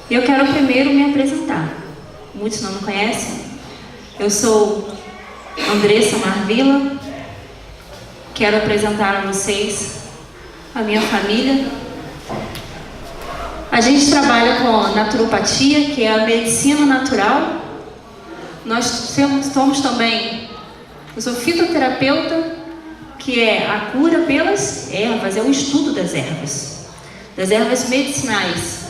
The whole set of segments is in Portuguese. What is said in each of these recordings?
Eu quero primeiro me apresentar. Muitos não me conhecem. Eu sou Andressa Marvila. Quero apresentar a vocês a minha família. A gente trabalha com naturopatia, que é a medicina natural. Nós somos também, eu sou fitoterapeuta, que é a cura pelas ervas, é o estudo das ervas medicinais.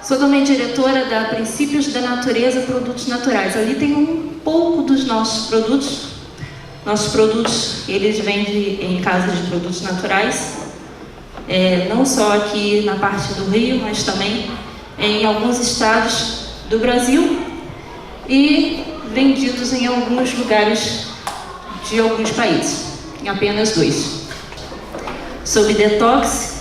Sou também diretora da Princípios da Natureza Produtos Naturais. Ali tem um pouco dos nossos produtos. Nossos produtos, eles vendem em casas de produtos naturais, não só aqui na parte do Rio, mas também em alguns estados do Brasil e vendidos em alguns lugares de alguns países, em apenas 2. Sobre detox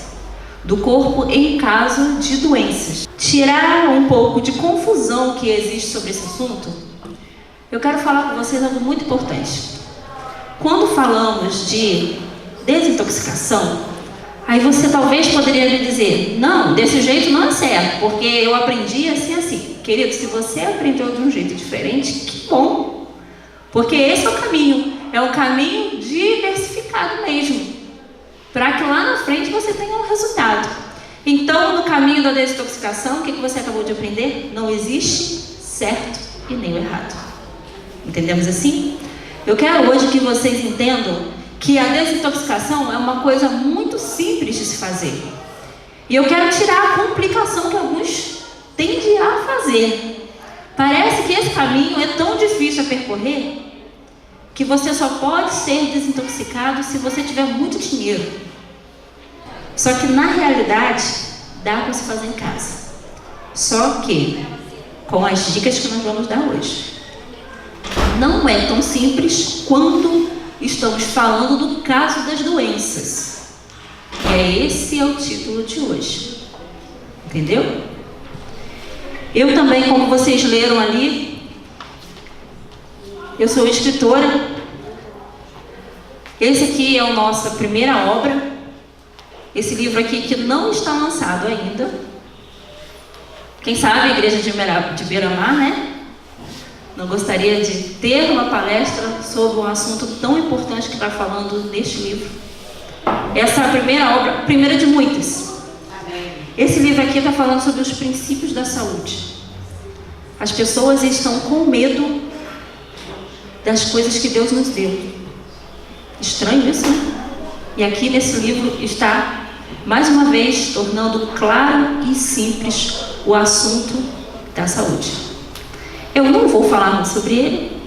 do corpo em caso de doenças. Tirar um pouco de confusão que existe sobre esse assunto, eu quero falar com vocês algo muito importante. Quando falamos de desintoxicação, aí você talvez poderia me dizer, não, desse jeito não é certo, porque eu aprendi assim. Querido, se você aprendeu de um jeito diferente, que bom, porque esse é o caminho diversificado mesmo, para que lá na frente você tenha um resultado. Então, no caminho da desintoxicação, o que você acabou de aprender? Não existe certo e nem o errado. Entendemos assim? Eu quero hoje que vocês entendam que a desintoxicação é uma coisa muito simples de se fazer. E eu quero tirar a complicação que alguns tendem a fazer. Parece que esse caminho é tão difícil a percorrer que você só pode ser desintoxicado se você tiver muito dinheiro. Só que na realidade dá para se fazer em casa. Só que com as dicas que nós vamos dar hoje. Não é tão simples quando estamos falando do caso das doenças. Esse é o título de hoje. Entendeu? Eu também, como vocês leram ali, eu sou escritora. Esse aqui é a nossa primeira obra. Esse livro aqui que não está lançado ainda. Quem sabe a igreja de Beira-Mar, né? Não gostaria de ter uma palestra sobre um assunto tão importante que está falando neste livro. Essa é a primeira obra, primeira de muitas. Esse livro aqui está falando sobre os princípios da saúde. As pessoas estão com medo das coisas que Deus nos deu. Estranho isso, né? E aqui nesse livro está, mais uma vez, tornando claro e simples o assunto da saúde. Eu não vou falar muito sobre ele,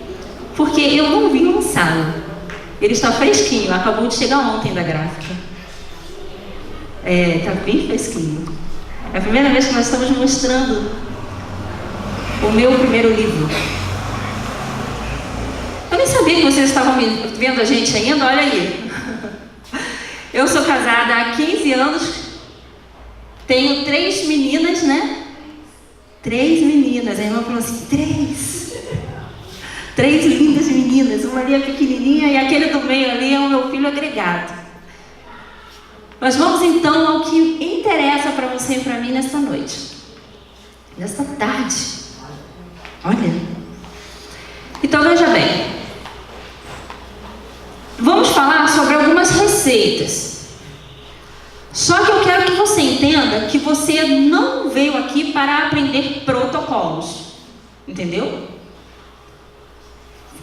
porque eu não vim lançá-lo. Ele está fresquinho, acabou de chegar ontem da gráfica. Está bem fresquinho. É a primeira vez que nós estamos mostrando o meu primeiro livro. Eu nem sabia que vocês estavam vendo a gente ainda, olha aí. Eu sou casada há 15 anos, tenho 3 meninas, né? 3 meninas, a irmã falou assim, 3 lindas meninas, uma ali é pequenininha e aquele do meio ali é o meu filho agregado. Mas vamos então ao que interessa para você e para mim nesta noite, nesta tarde. Olha, então veja bem, vamos falar sobre algumas receitas. Só que eu quero que você entenda que você não veio aqui para aprender protocolos. Entendeu?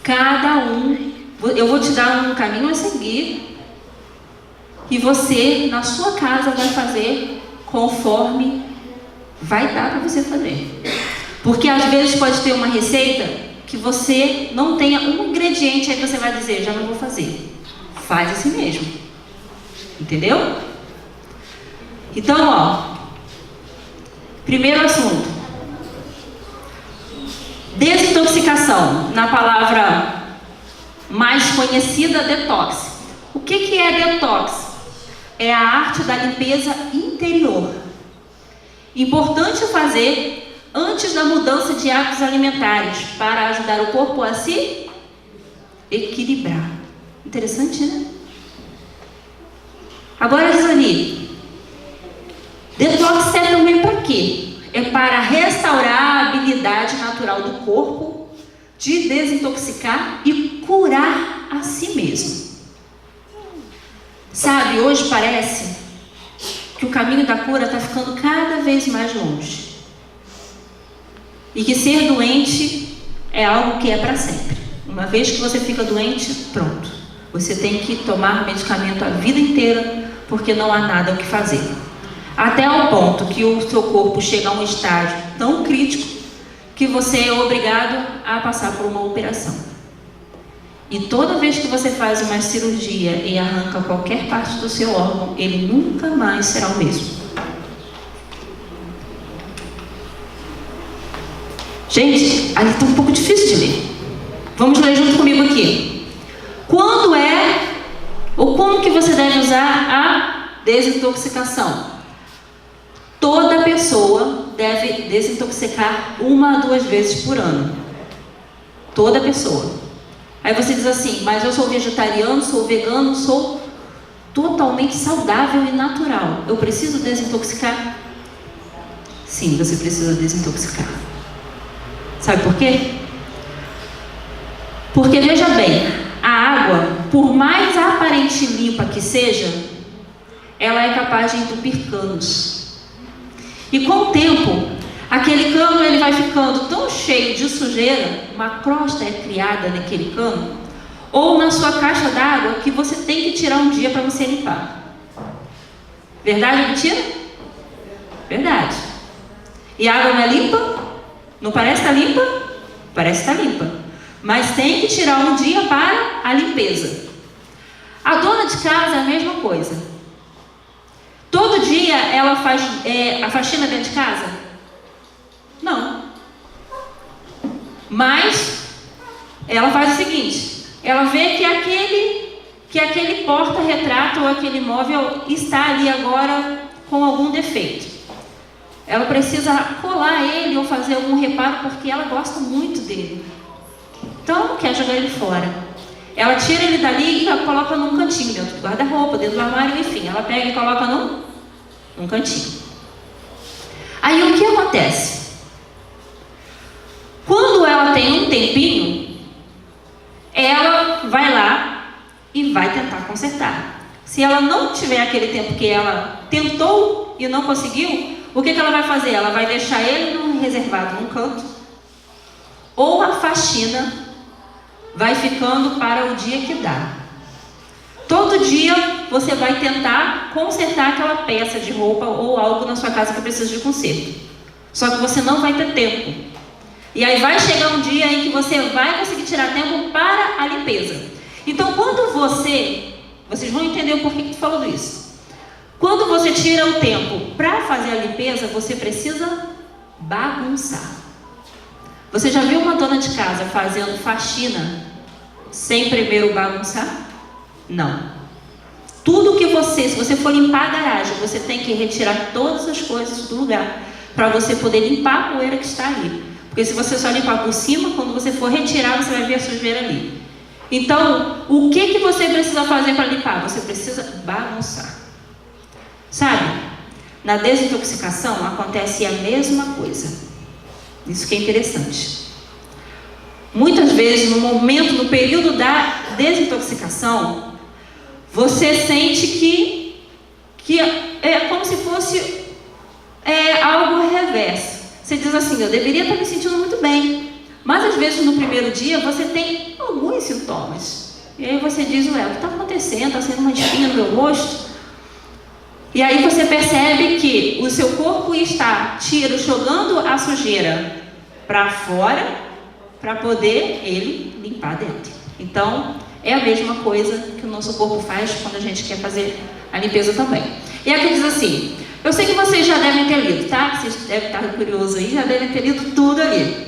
Cada um, eu vou te dar um caminho a seguir. E você, na sua casa, vai fazer conforme vai dar para você fazer. Porque às vezes pode ter uma receita que você não tenha um ingrediente, aí você vai dizer, já não vou fazer. Faz assim mesmo. Entendeu? Então, ó, primeiro assunto. Desintoxicação, na palavra mais conhecida, detox. O que é detox? É a arte da limpeza interior. Importante fazer antes da mudança de hábitos alimentares, para ajudar o corpo a se equilibrar. Interessante, né? Agora diz ali, detox serve também para quê? é para restaurar a habilidade natural do corpo de desintoxicar e curar a si mesmo. Sabe, hoje parece que o caminho da cura está ficando cada vez mais longe. E que ser doente é algo que é para sempre. Uma vez que você fica doente, pronto. Você tem que tomar medicamento a vida inteira, porque não há nada o que fazer. Até ao ponto que o seu corpo chega a um estágio tão crítico que você é obrigado a passar por uma operação. E toda vez que você faz uma cirurgia e arranca qualquer parte do seu órgão, ele nunca mais será o mesmo. Gente, ali está um pouco difícil de ler. Vamos ler junto comigo aqui. Quando ou como que você deve usar a desintoxicação? Toda pessoa deve desintoxicar 1 a 2 vezes por ano. Toda pessoa. Aí você diz assim, mas eu sou vegetariano, sou vegano, sou totalmente saudável e natural. Eu preciso desintoxicar? Sim, você precisa desintoxicar. Sabe por quê? Porque, veja bem, a água, por mais aparente limpa que seja, ela é capaz de entupir canos. E com o tempo, aquele cano ele vai ficando tão cheio de sujeira, uma crosta é criada naquele cano, ou na sua caixa d'água, que você tem que tirar um dia para você limpar. Verdade ou mentira? Verdade. E a água não é limpa? Não parece estar limpa? Parece estar limpa. Mas tem que tirar um dia para a limpeza. A dona de casa é a mesma coisa. Todo dia ela faz a faxina dentro de casa? Não. Mas ela faz o seguinte: ela vê que aquele porta-retrato ou aquele móvel está ali agora com algum defeito. Ela precisa colar ele ou fazer algum reparo porque ela gosta muito dele. Então ela não quer jogar ele fora. Ela tira ele dali e coloca num cantinho, dentro do guarda-roupa, dentro do armário, enfim. Ela pega e coloca num cantinho. Aí o que acontece? Quando ela tem um tempinho, ela vai lá e vai tentar consertar. Se ela não tiver aquele tempo que ela tentou e não conseguiu, o que ela vai fazer? Ela vai deixar ele reservado num canto, ou a faxina vai ficando para o dia que dá. Todo dia você vai tentar consertar aquela peça de roupa ou algo na sua casa que precisa de conserto. Só que você não vai ter tempo. E aí vai chegar um dia em que você vai conseguir tirar tempo para a limpeza. Então quando vocês vão entender o porquê que estou falando isso. Quando você tira o tempo para fazer a limpeza, você precisa bagunçar. Você já viu uma dona de casa fazendo faxina sem primeiro bagunçar? Não. Tudo que se você for limpar a garagem, você tem que retirar todas as coisas do lugar para você poder limpar a poeira que está ali. Porque se você só limpar por cima, quando você for retirar, você vai ver a sujeira ali. Então, o que você precisa fazer para limpar? Você precisa bagunçar. Sabe? Na desintoxicação acontece a mesma coisa. Isso que é interessante. Muitas vezes, no período da desintoxicação, você sente que é como se fosse algo reverso. Você diz assim, eu deveria estar me sentindo muito bem. Mas às vezes no primeiro dia você tem alguns sintomas. E aí você diz, ué, o que está acontecendo? Está sendo uma espinha no meu rosto? E aí você percebe que o seu corpo está jogando a sujeira para fora para poder ele limpar dentro. Então, é a mesma coisa que o nosso corpo faz quando a gente quer fazer a limpeza também. E aqui diz assim, eu sei que vocês já devem ter lido, tá? Vocês devem estar curiosos aí, já devem ter lido tudo ali.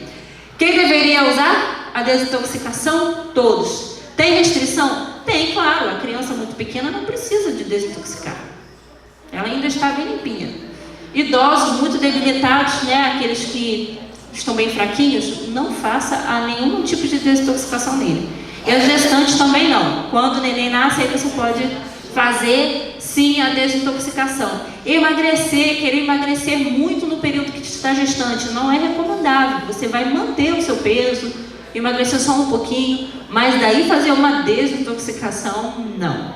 Quem deveria usar a desintoxicação? Todos. Tem restrição? Tem, claro. A criança muito pequena não precisa de desintoxicar. Ela ainda está bem limpinha. Idosos muito debilitados, né? Aqueles que estão bem fraquinhos, não faça nenhum tipo de desintoxicação nele. E as gestantes também não. Quando o neném nasce, aí você pode fazer sim a desintoxicação. Querer emagrecer muito no período que está gestante não é recomendável. Você vai manter o seu peso, emagrecer só um pouquinho, mas daí fazer uma desintoxicação, não.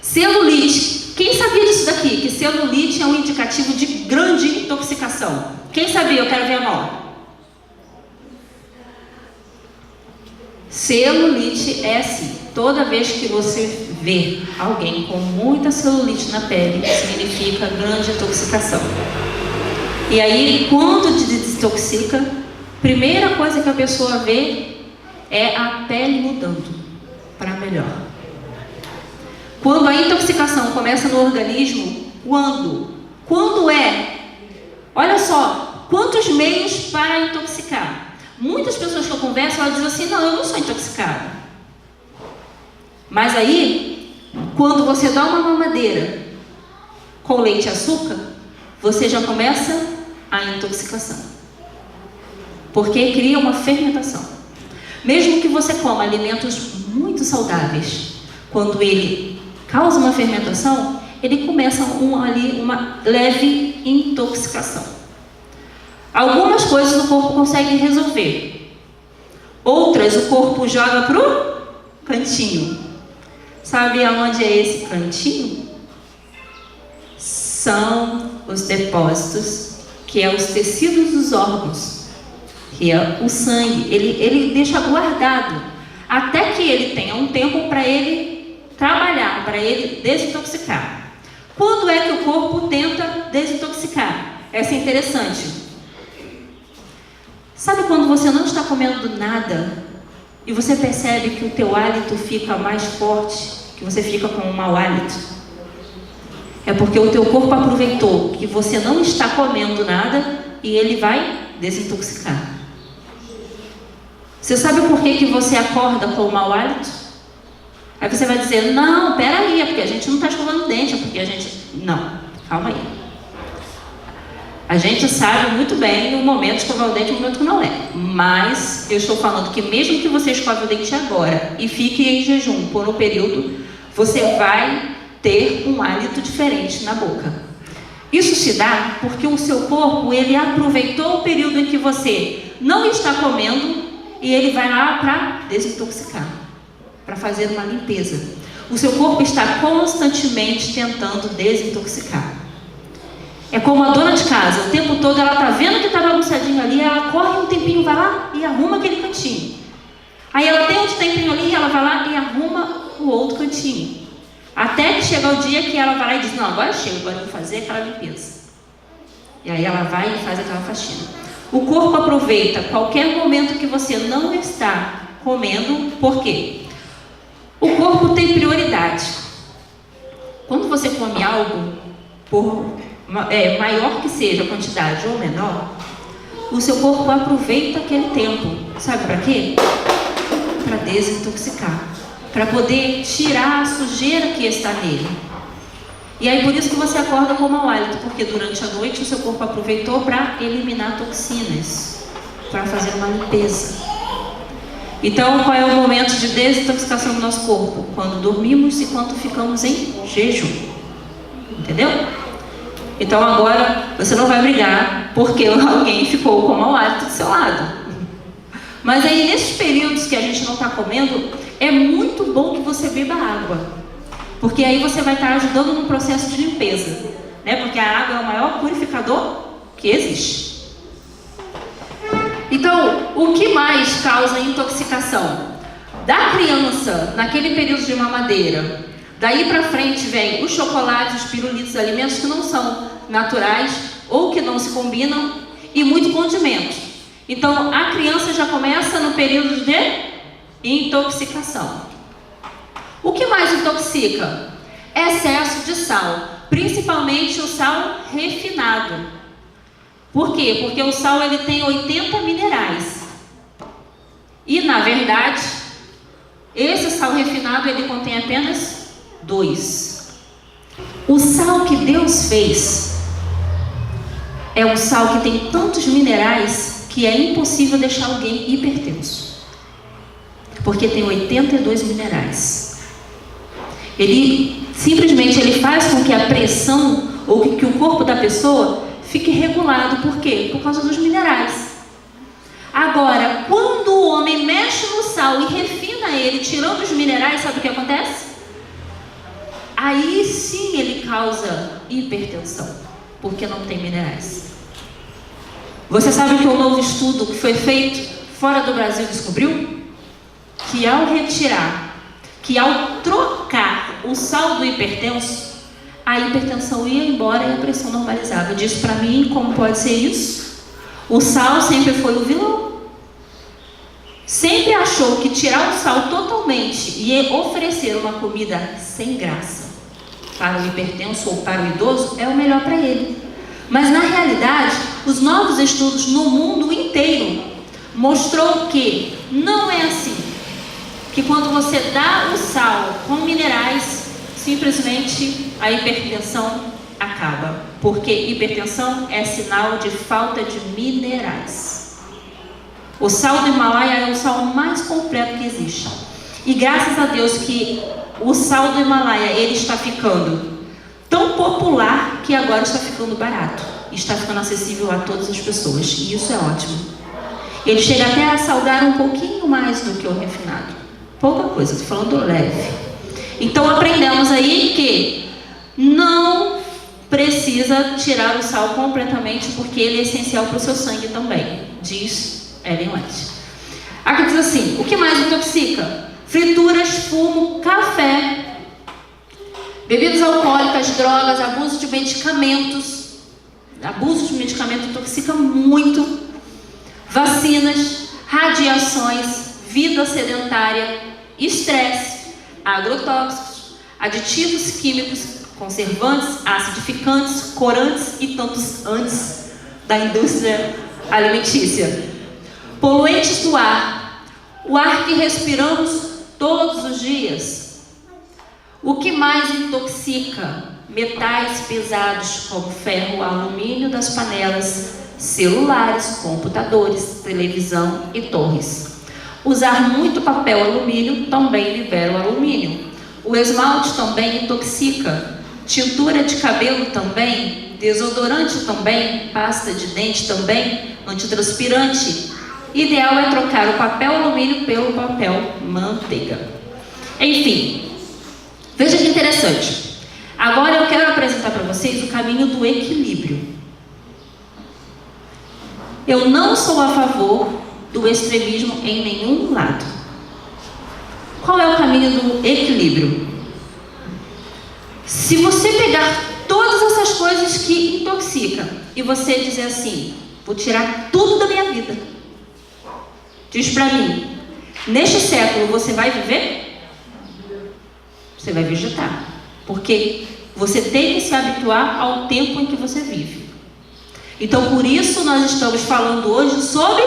Celulite. Quem sabia disso daqui? Que celulite é um indicativo de grande intoxicação. Quem sabia? Eu quero ver a mão. Celulite é assim. Toda vez que você vê alguém com muita celulite na pele, significa grande intoxicação. E aí, quando desintoxica, primeira coisa que a pessoa vê é a pele mudando para melhor. Quando a intoxicação começa no organismo, quando é? Olha só, quantos meios para intoxicar? Muitas pessoas que eu converso, elas dizem assim, não, eu não sou intoxicada. Mas aí, quando você dá uma mamadeira com leite e açúcar, você já começa a intoxicação. Porque cria uma fermentação. Mesmo que você coma alimentos muito saudáveis, quando ele causa uma fermentação, ele começa uma leve intoxicação. Algumas coisas o corpo consegue resolver. Outras o corpo joga pro cantinho. Sabe aonde é esse cantinho? São os depósitos, que é os tecidos dos órgãos, que é o sangue. Ele deixa guardado, até que ele tenha um tempo para ele trabalhar, para ele desintoxicar. Quando é que o corpo tenta desintoxicar? Essa é interessante. Sabe quando você não está comendo nada e você percebe que o teu hálito fica mais forte, que você fica com um mau hálito? É porque o teu corpo aproveitou que você não está comendo nada e ele vai desintoxicar. Você sabe por que você acorda com o mau hálito? Aí você vai dizer, não, peraí, é porque a gente não está escovando o dente, é porque a gente... Não, calma aí. A gente sabe muito bem o momento de escovar o dente e o momento que não é. Mas eu estou falando que mesmo que você escove o dente agora e fique em jejum por um período, você vai ter um hálito diferente na boca. Isso se dá porque o seu corpo, ele aproveitou o período em que você não está comendo e ele vai lá para desintoxicar, para fazer uma limpeza. O seu corpo está constantemente tentando desintoxicar. É como a dona de casa, o tempo todo ela está vendo que está bagunçadinho ali, ela corre um tempinho, vai lá e arruma aquele cantinho. Aí ela tem outro tempinho ali, ela vai lá e arruma o outro cantinho. Até que chega o dia que ela vai lá e diz, não, agora chega, agora eu vou fazer aquela limpeza. E aí ela vai e faz aquela faxina. O corpo aproveita qualquer momento que você não está comendo, por quê? O corpo tem prioridade. Quando você come algo, maior que seja a quantidade ou menor, o seu corpo aproveita aquele tempo. Sabe para quê? Para desintoxicar. Para poder tirar a sujeira que está nele. E aí por isso que você acorda com mau hálito, porque durante a noite o seu corpo aproveitou para eliminar toxinas, para fazer uma limpeza. Então qual é o momento de desintoxicação do nosso corpo? Quando dormimos e quando ficamos em jejum. Entendeu? Então agora você não vai brigar porque alguém ficou com mau hálito do seu lado. Mas aí nesses períodos que a gente não está comendo, é muito bom que você beba água. Porque aí você vai estar ajudando no processo de limpeza, né? Porque a água é o maior purificador que existe. Então, o que mais causa intoxicação? Da criança, naquele período de mamadeira, daí para frente vem os chocolates, os pirulitos, alimentos que não são naturais ou que não se combinam e muito condimento. Então, a criança já começa no período de intoxicação. O que mais intoxica? Excesso de sal, principalmente o sal refinado. Por quê? Porque o sal ele tem 80 minerais. E, na verdade, esse sal refinado ele contém apenas 2. O sal que Deus fez é um sal que tem tantos minerais que é impossível deixar alguém hipertenso. Porque tem 82 minerais. Ele Simplesmente ele faz com que a pressão ou que o corpo da pessoa fique regulado. Por quê? Por causa dos minerais. Agora, quando o homem mexe no sal e refina ele, tirando os minerais, sabe o que acontece? Aí sim ele causa hipertensão, porque não tem minerais. Você sabe que um novo estudo que foi feito fora do Brasil descobriu? Que ao trocar o sal do hipertenso, a hipertensão ia embora e a pressão normalizava. Diz para mim como pode ser isso? O sal sempre foi o vilão. Sempre achou que tirar o sal totalmente e oferecer uma comida sem graça para o hipertenso ou para o idoso é o melhor para ele. Mas na realidade, os novos estudos no mundo inteiro mostrou que não é assim. Que quando você dá o sal com minerais, simplesmente a hipertensão acaba. Porque hipertensão é sinal de falta de minerais. O sal do Himalaia é o sal mais completo que existe. E graças a Deus que o sal do Himalaia ele está ficando tão popular que agora está ficando barato. Está ficando acessível a todas as pessoas. E isso é ótimo. Ele chega até a salgar um pouquinho mais do que o refinado. Pouca coisa, estou falando leve. Então aprendemos aí que não precisa tirar o sal completamente, porque ele é essencial para o seu sangue também, diz Ellen White. Aqui diz assim: o que mais intoxica? Frituras, fumo, café, bebidas alcoólicas, drogas, abuso de medicamentos. Abuso de medicamento intoxica muito. Vacinas, radiações, vida sedentária, estresse, agrotóxicos, aditivos químicos, conservantes, acidificantes, corantes e tantos antes da indústria alimentícia. Poluentes do ar, o ar que respiramos todos os dias. O que mais intoxica? Metais pesados como ferro, alumínio das panelas, celulares, computadores, televisão e torres. Usar muito papel alumínio também libera o alumínio. O esmalte também intoxica. Tintura de cabelo também. Desodorante também. Pasta de dente também. Antitranspirante. Ideal é trocar o papel alumínio pelo papel manteiga. Enfim, veja que interessante. Agora eu quero apresentar para vocês o caminho do equilíbrio. Eu não sou a favor do extremismo em nenhum lado. Qual é o caminho do equilíbrio? Se você pegar todas essas coisas que intoxicam e você dizer assim: vou tirar tudo da minha vida, diz para mim, neste século você vai viver? Você vai vegetar. Porque você tem que se habituar ao tempo em que você vive. Então, por isso, nós estamos falando hoje sobre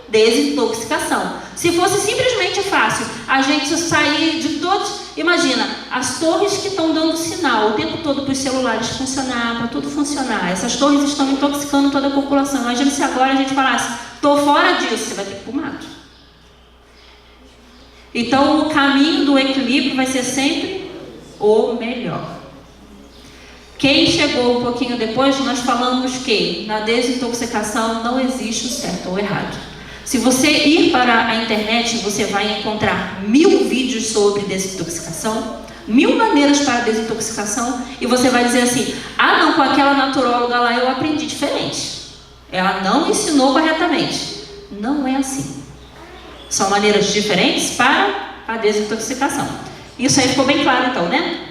desintoxicação. Se fosse simplesmente fácil a gente sair de todos... Imagina, as torres que estão dando sinal o tempo todo para os celulares funcionar, para tudo funcionar. Essas torres estão intoxicando toda a população. Imagina se agora a gente falasse: estou fora disso, você vai ter que ir para o mato. Então, o caminho do equilíbrio vai ser sempre o melhor. Quem chegou um pouquinho depois, nós falamos que na desintoxicação não existe o certo ou o errado. Se você ir para a internet, você vai encontrar 1000 vídeos sobre desintoxicação, 1000 maneiras para desintoxicação, e você vai dizer assim: ah não, com aquela naturóloga lá eu aprendi diferente. Ela não ensinou corretamente. Não é assim. São maneiras diferentes para a desintoxicação. Isso aí ficou bem claro então, né?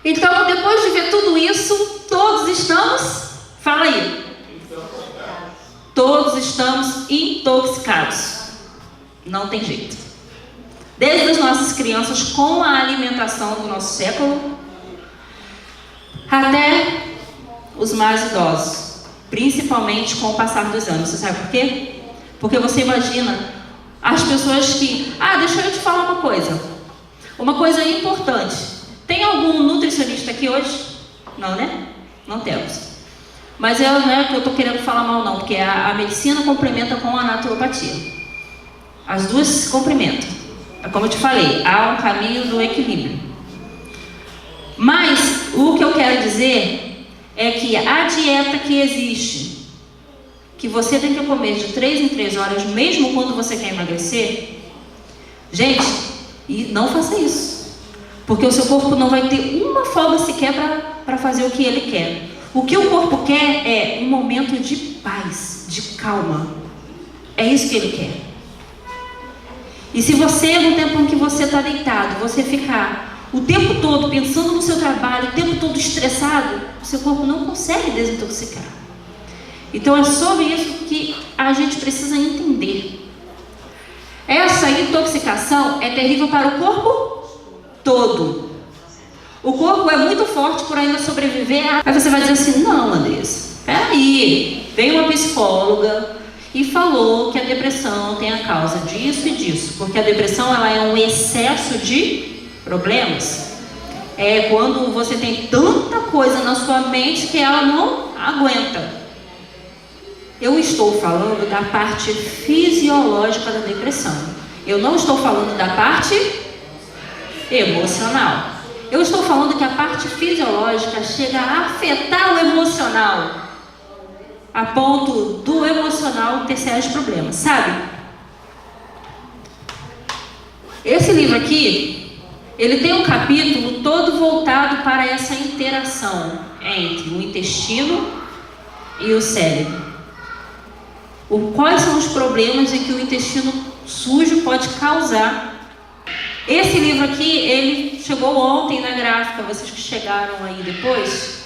Então, depois de ver tudo isso, todos estamos... Fala aí. Todos estamos intoxicados. Não tem jeito. Desde as nossas crianças, com a alimentação do nosso século, até os mais idosos. Principalmente com o passar dos anos. Você sabe por quê? Porque você imagina as pessoas que... Ah, deixa eu te falar uma coisa. Uma coisa importante. Tem algum nutricionista aqui hoje? Não, né? Não temos. Mas não é que eu estou querendo falar mal não, porque a medicina complementa com a naturopatia. As duas se complementam. Como eu te falei, há um caminho do equilíbrio. Mas o que eu quero dizer é que a dieta que existe, que você tem que comer de 3 em 3 horas, mesmo quando você quer emagrecer, gente, e não faça isso, porque o seu corpo não vai ter uma folga sequer para fazer o que ele quer. O que o corpo quer é um momento de paz, de calma. É isso que ele quer. E se você, no tempo em que você está deitado, você ficar o tempo todo pensando no seu trabalho, o tempo todo estressado, o seu corpo não consegue desintoxicar. Então é sobre isso que a gente precisa entender. Essa intoxicação é terrível para o corpo todo. O corpo é muito forte por ainda sobreviver. Aí você vai dizer assim, não, Andressa, peraí, veio uma psicóloga e falou que a depressão tem a causa disso e disso, porque a depressão ela é um excesso de problemas. É quando você tem tanta coisa na sua mente que ela não aguenta. Eu estou falando da parte fisiológica da depressão. Eu não estou falando da parte emocional. Eu estou falando que a parte fisiológica chega a afetar o emocional, a ponto do emocional ter sérios problemas, sabe? Esse livro aqui, ele tem um capítulo todo voltado para essa interação entre o intestino e o cérebro. Quais são os problemas em que o intestino sujo pode causar. Esse livro aqui, ele chegou ontem na gráfica, vocês que chegaram aí depois,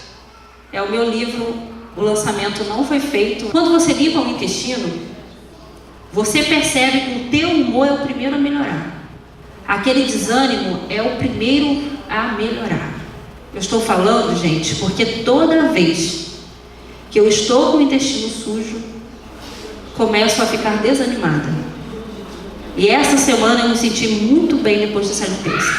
é o meu livro, o lançamento não foi feito. Quando você limpa o intestino, você percebe que o teu humor é o primeiro a melhorar. Aquele desânimo é o primeiro a melhorar. Eu estou falando, gente, porque toda vez que eu estou com o intestino sujo, começo a ficar desanimada. E essa semana eu me senti muito bem depois dessa limpeza.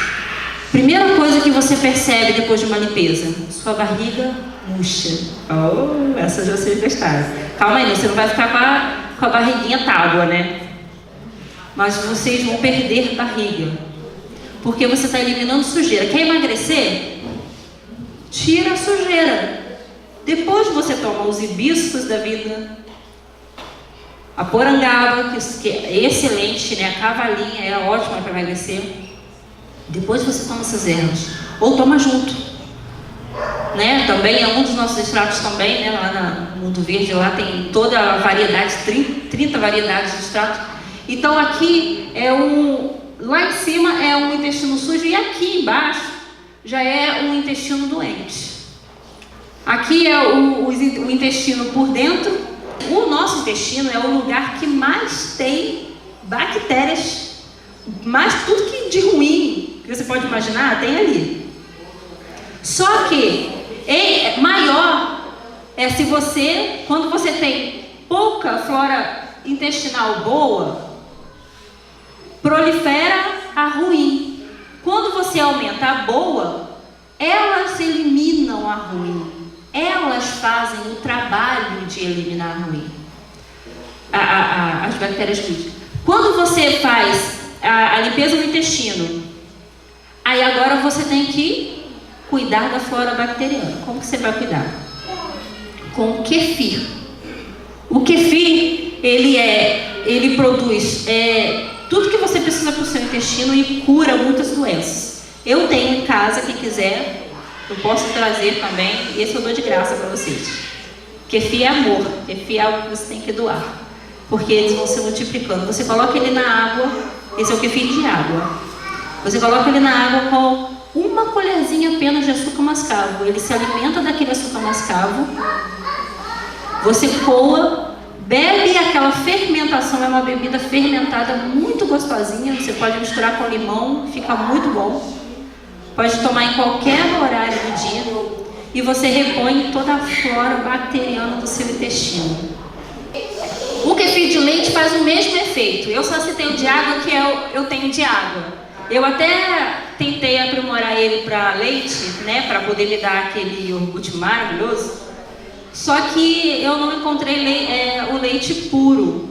Primeira coisa que você percebe depois de uma limpeza: sua barriga murcha. Oh, essa já vocês gostaram. Calma aí, você não vai ficar com a barriguinha tábua, né? Mas vocês vão perder barriga, porque você está eliminando sujeira. Quer emagrecer? Tira a sujeira. Depois você toma os hibiscos da vida, a porangaba, que é excelente, né? A cavalinha é ótima para emagrecer. Depois você toma essas ervas, ou toma junto, né? Também é um dos nossos extratos também, né? Lá no Mundo Verde, lá tem toda a variedade, 30 variedades de extrato. Então aqui lá em cima é um intestino sujo e aqui embaixo já é um intestino doente. Aqui é o intestino por dentro. O nosso intestino é o lugar que mais tem bactérias, mais tudo que de ruim que você pode imaginar tem ali. Só que maior é quando você tem pouca flora intestinal boa, prolifera a ruim. Quando você aumenta a boa, elas eliminam a ruim. Elas fazem o trabalho de eliminar a ruim, as bactérias ruins. Quando você faz a limpeza do intestino, aí agora você tem que cuidar da flora bacteriana. Como que você vai cuidar? Com o kefir. O kefir, ele produz tudo que você precisa para o seu intestino e cura muitas doenças. Eu tenho em casa, quem quiser, eu posso trazer também, e esse eu dou de graça para vocês. Kefir é amor, kefir é algo que você tem que doar, porque eles vão se multiplicando. Você coloca ele na água, esse é o kefir de água. Você coloca ele na água com uma colherzinha apenas de açúcar mascavo. Ele se alimenta daquele açúcar mascavo. Você coa, bebe aquela fermentação, é uma bebida fermentada muito gostosinha. Você pode misturar com limão, fica muito bom. Pode tomar em qualquer horário do dia e você repõe toda a flora bacteriana do seu intestino. O kefir de leite faz o mesmo efeito. Eu só citei o de água, que eu tenho de água. Eu até tentei aprimorar ele para leite, né, para poder me dar aquele iogurte maravilhoso. Só que eu não encontrei o leite puro.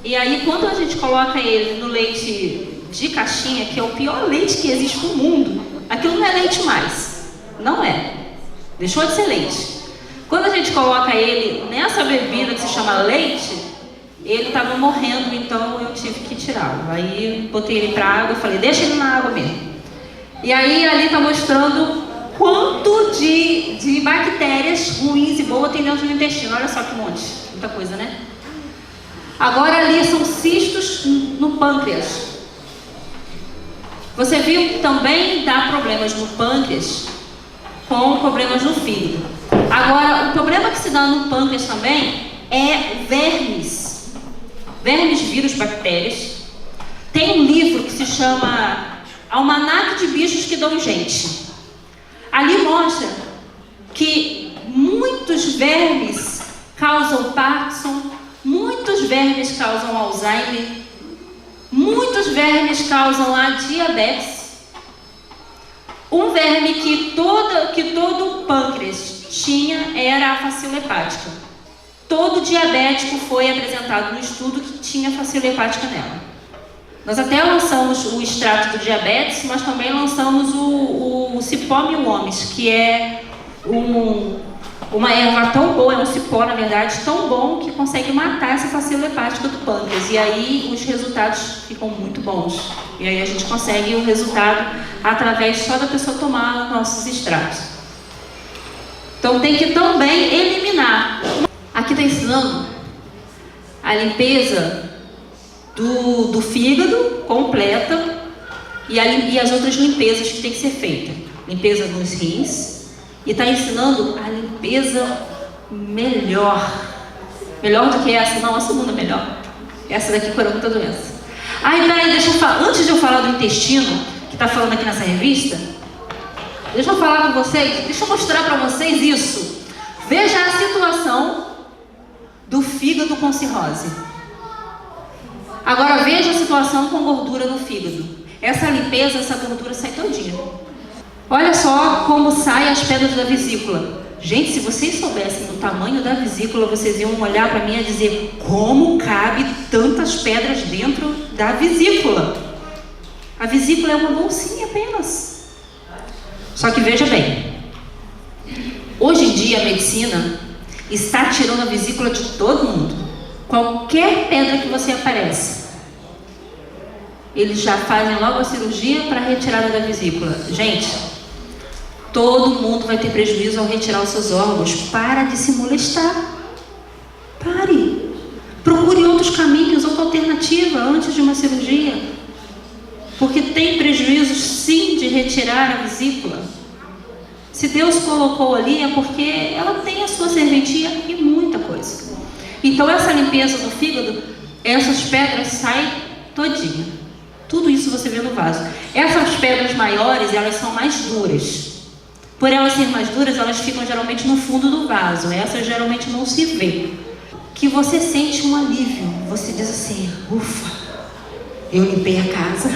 E aí quando a gente coloca ele no leite de caixinha, que é o pior leite que existe no mundo, aquilo não é leite mais. Não é. Deixou de ser leite. Quando a gente coloca ele nessa bebida que se chama leite, ele estava morrendo, então eu tive que tirá-lo. Aí botei ele para água e falei, deixa ele na água mesmo. E aí ali está mostrando quanto de bactérias ruins e boas tem dentro do intestino. Olha só que monte, muita coisa, né? Agora ali são cistos no pâncreas. Você viu que também dá problemas no pâncreas com problemas no fígado. Agora, o problema que se dá no pâncreas também é vermes. Vermes, vírus, bactérias. Tem um livro que se chama Almanaque de Bichos que Dão Gente. Ali mostra que muitos vermes causam Parkinson, muitos vermes causam Alzheimer, muitos vermes causam a diabetes. Um verme que todo pâncreas tinha era a facila hepática. Todo diabético foi apresentado no estudo que tinha facila hepática nela. Nós até lançamos o extrato do diabetes, mas também lançamos o cipó milhomes, que é uma erva tão boa, é um cipó na verdade, tão bom que consegue matar essa facila hepática do pâncreas. E aí os resultados ficam muito bons. E aí a gente consegue o resultado através só da pessoa tomar nossos extratos. Então tem que também eliminar. Aqui está ensinando a limpeza do fígado completa e as outras limpezas que tem que ser feita. Limpeza nos rins. E está ensinando a limpeza melhor. Melhor do que essa? Não, a segunda melhor. Essa daqui cura muita doença. Peraí, deixa eu falar. Antes de eu falar do intestino, que está falando aqui nessa revista, deixa eu falar com vocês, deixa eu mostrar para vocês isso. Veja a situação do fígado com cirrose. Agora veja a situação com gordura no fígado. Essa limpeza, essa gordura sai todinha. Olha só como saem as pedras da vesícula. Gente, se vocês soubessem do tamanho da vesícula, vocês iam olhar para mim e dizer, como cabe tantas pedras dentro da vesícula? A vesícula é uma bolsinha apenas. Só que veja bem, hoje em dia a medicina está tirando a vesícula de todo mundo. Qualquer pedra que você aparece, eles já fazem logo a cirurgia para a retirada da vesícula. Gente, todo mundo vai ter prejuízo ao retirar os seus órgãos. Para de se molestar. Pare. Procure outros caminhos, outra alternativa antes de uma cirurgia. Porque tem prejuízos sim de retirar a vesícula. Se Deus colocou ali é porque ela tem a sua serventia e muita coisa. Então essa limpeza do fígado, essas pedras saem todinha. Tudo isso você vê no vaso. Essas pedras maiores, elas são mais duras. Por elas serem mais duras, elas ficam geralmente no fundo do vaso. Essas geralmente não se vê. Que você sente um alívio. Você diz assim, ufa, eu limpei a casa.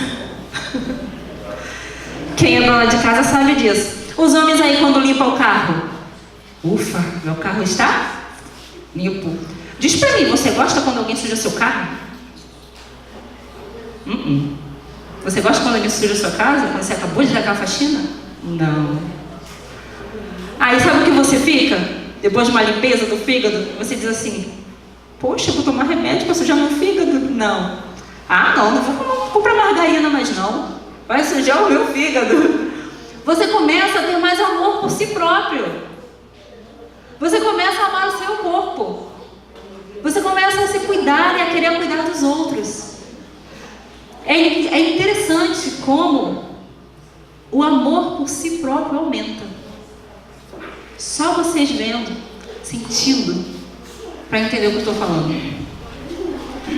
Quem é dona de casa sabe disso. Os homens aí quando limpam o carro. Ufa, meu carro está limpo. Diz pra mim, você gosta quando alguém suja seu carro? Você gosta quando alguém suja a sua casa? Quando você acabou de dar aquela faxina? Não. Aí sabe o que você fica? Depois de uma limpeza do fígado, você diz assim, poxa, eu vou tomar remédio para sujar meu fígado? Não. Não vou comprar margarina mais não. Vai sujar o meu fígado. Você começa a ter mais amor por si próprio. Você começa a amar o seu corpo. Você começa a se cuidar e a querer cuidar dos outros. É interessante como o amor por si próprio aumenta. Só vocês vendo, sentindo, para entender o que eu estou falando.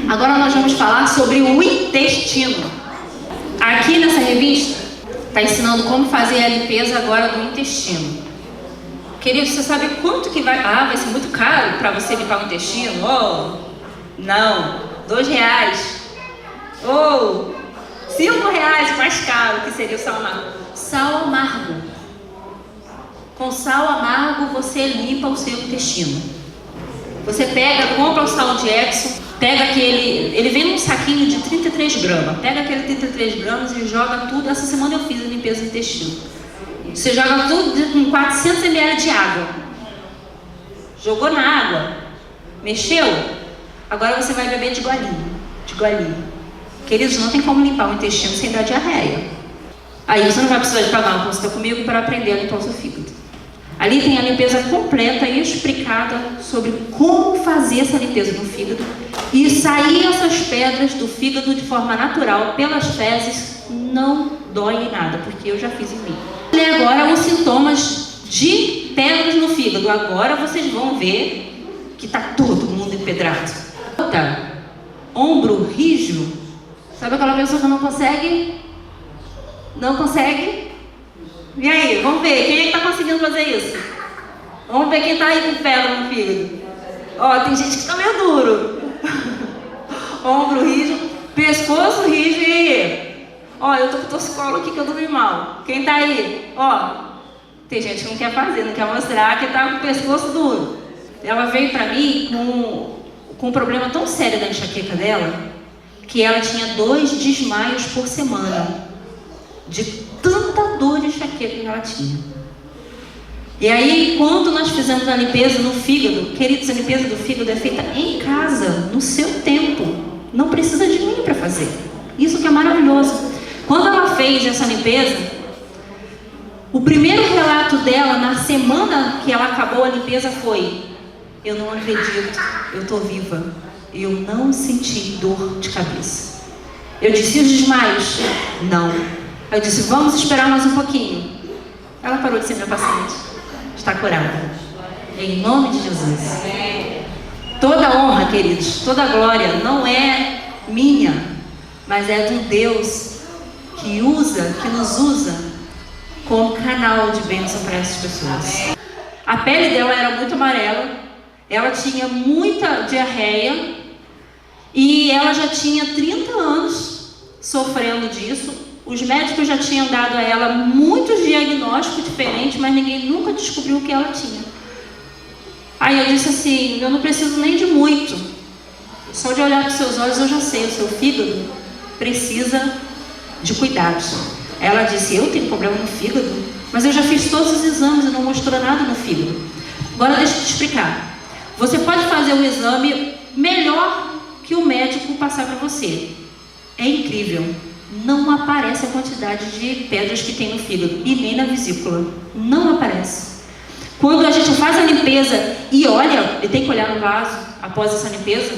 Agora nós vamos falar sobre o intestino. Aqui nessa revista está ensinando como fazer a limpeza agora do intestino. Querido, você sabe quanto que vai... vai ser muito caro para você limpar o intestino? Não, R$2. Ou R$5 mais caro, que seria o sal amargo. Sal amargo. Com sal amargo você limpa o seu intestino. Você compra o sal de Epsom, pega aquele... Ele vem num saquinho de 33 gramas. Pega aquele 33 gramas e joga tudo. Essa semana eu fiz a limpeza do intestino. Você joga tudo com 400 ml de água. Jogou na água. Mexeu. Agora você vai beber de golinho. De golinho. Queridos, não tem como limpar o intestino sem dar diarreia. Aí você não vai precisar de pagar uma consulta comigo para aprender a limpar o seu fígado. Ali tem a limpeza completa e explicada sobre como fazer essa limpeza no fígado e sair essas pedras do fígado de forma natural pelas fezes. Não dói em nada, porque eu já fiz em mim. E agora os sintomas de pedras no fígado. Agora vocês vão ver que está todo mundo empedrado. Ombro rígido. Sabe aquela pessoa que não consegue? Não consegue? E aí, vamos ver, quem é que está conseguindo fazer isso? Vamos ver quem está aí com pedra no fígado. Ó, tem gente que está meio duro. Ombro rígido, pescoço rígido, e aí? Ó, eu tô com torcicolo aqui que eu dormi mal. Quem tá aí? Ó, tem gente que não quer fazer, não quer mostrar que tá com o pescoço duro. Ela veio pra mim com um problema tão sério da enxaqueca dela, que ela tinha 2 desmaios por semana. De tanta dor de enxaqueca que ela tinha. E aí, quando nós fizemos a limpeza no fígado, queridos, a limpeza do fígado é feita em casa, no seu tempo. Não precisa de mim para fazer. Isso que é maravilhoso. Quando ela fez essa limpeza, o primeiro relato dela, na semana que ela acabou a limpeza, foi: eu não acredito, eu estou viva. Eu não senti dor de cabeça. Eu disse: os desmaios? Não. Eu disse: vamos esperar mais um pouquinho. Ela parou de ser minha paciente. Está curada. Em nome de Jesus. Toda honra, queridos, toda glória não é minha, mas é de um Deus que nos usa como canal de bênção para essas pessoas. A pele dela era muito amarela, ela tinha muita diarreia e ela já tinha 30 anos sofrendo disso. Os médicos já tinham dado a ela muitos diagnósticos diferentes, mas ninguém nunca descobriu o que ela tinha. Aí eu disse assim: eu não preciso nem de muito. Só de olhar para os seus olhos eu já sei, o seu fígado precisa de cuidados. Ela disse: eu tenho problema no fígado, mas eu já fiz todos os exames e não mostrou nada no fígado. Agora deixa eu te explicar. Você pode fazer um exame melhor que o médico passar para você. É incrível. Não aparece a quantidade de pedras que tem no fígado e nem na vesícula. Não aparece. Quando a gente faz a limpeza e olha, e tem que olhar no vaso após essa limpeza,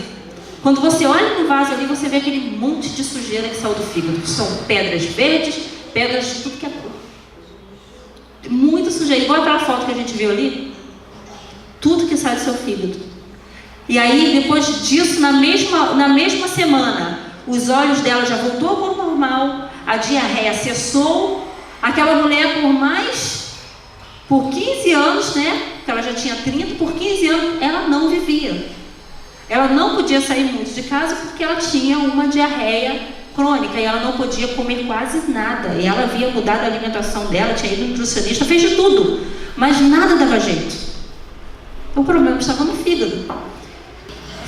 quando você olha no vaso ali, você vê aquele monte de sujeira que saiu do fígado. São pedras verdes, pedras de tudo que é cor. Muita sujeira, igual aquela foto que a gente viu ali. Tudo que sai do seu fígado. E aí, depois disso, na mesma semana, os olhos dela já voltou ao normal, a diarreia cessou. Aquela mulher, por 15 anos, né? Que ela já tinha 30, por 15 anos, ela não vivia. Ela não podia sair muito de casa porque ela tinha uma diarreia crônica e ela não podia comer quase nada. E ela havia mudado a alimentação dela, tinha ido no nutricionista, fez de tudo, mas nada dava jeito. O problema estava no fígado.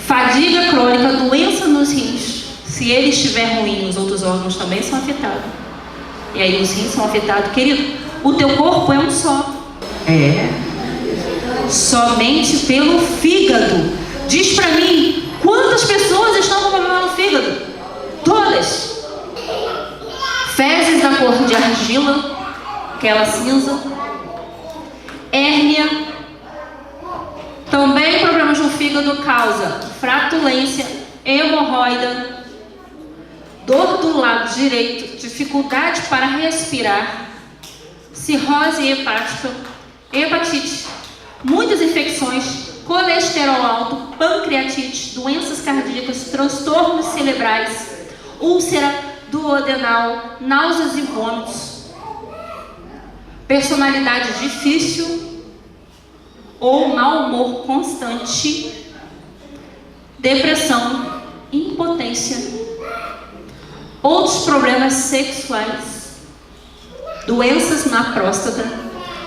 Fadiga crônica, doença nos rins. Se ele estiver ruim, os outros órgãos também são afetados. E aí os rins são afetados. Querido, o teu corpo é um só. Somente pelo fígado. Diz pra mim, quantas pessoas estão com problema no fígado? Todas. Fezes da cor de argila, aquela cinza. Hérnia. Também problemas no fígado causa flatulência, hemorroida, dor do lado direito, dificuldade para respirar, cirrose hepática, hepatite, muitas infecções, colesterol alto, pancreatite, doenças cardíacas, transtornos cerebrais, úlcera duodenal, náuseas e vômitos, personalidade difícil ou mau humor constante, depressão, impotência, outros problemas sexuais, doenças na próstata,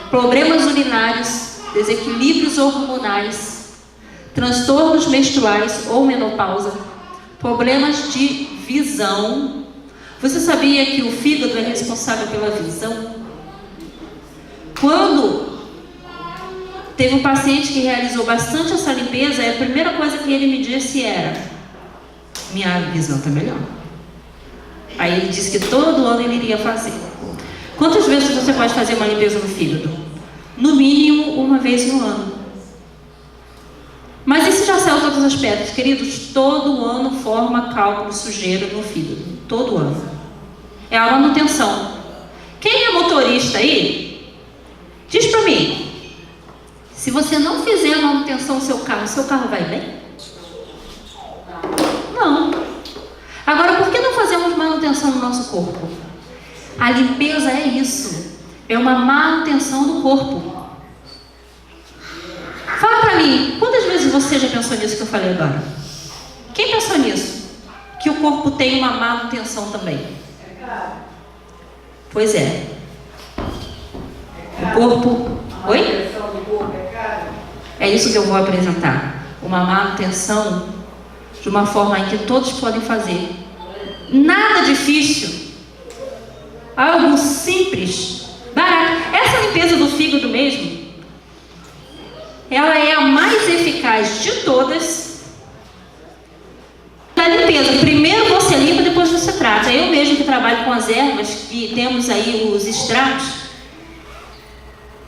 problemas urinários, desequilíbrios hormonais, transtornos menstruais ou menopausa, problemas de visão. Você sabia que o fígado é responsável pela visão? Quando teve um paciente que realizou bastante essa limpeza, a primeira coisa que ele me disse era: minha visão está melhor. Aí ele disse que todo ano ele iria fazer. Quantas vezes você pode fazer uma limpeza no fígado? No mínimo uma vez no ano. Mas e se já saiu todas as pedras? Queridos, todo ano forma cálculo, sujeira no fígado. Todo ano. É a manutenção. Quem é motorista aí, diz para mim, se você não fizer a manutenção do seu carro vai bem? Não. Agora, por que não fazemos manutenção no nosso corpo? A limpeza é isso. É uma manutenção do corpo. Fala pra mim, quantas vezes você já pensou nisso que eu falei agora? Quem pensou nisso? Que o corpo tem uma manutenção também. Pois é. O corpo... Oi? É isso que eu vou apresentar. Uma manutenção de uma forma em que todos podem fazer. Nada difícil. Algo simples, barato. Essa limpeza do fígado mesmo, ela é a mais eficaz de todas. Da limpeza, primeiro você limpa, depois você trata. Eu mesmo que trabalho com as ervas, que temos aí os extratos,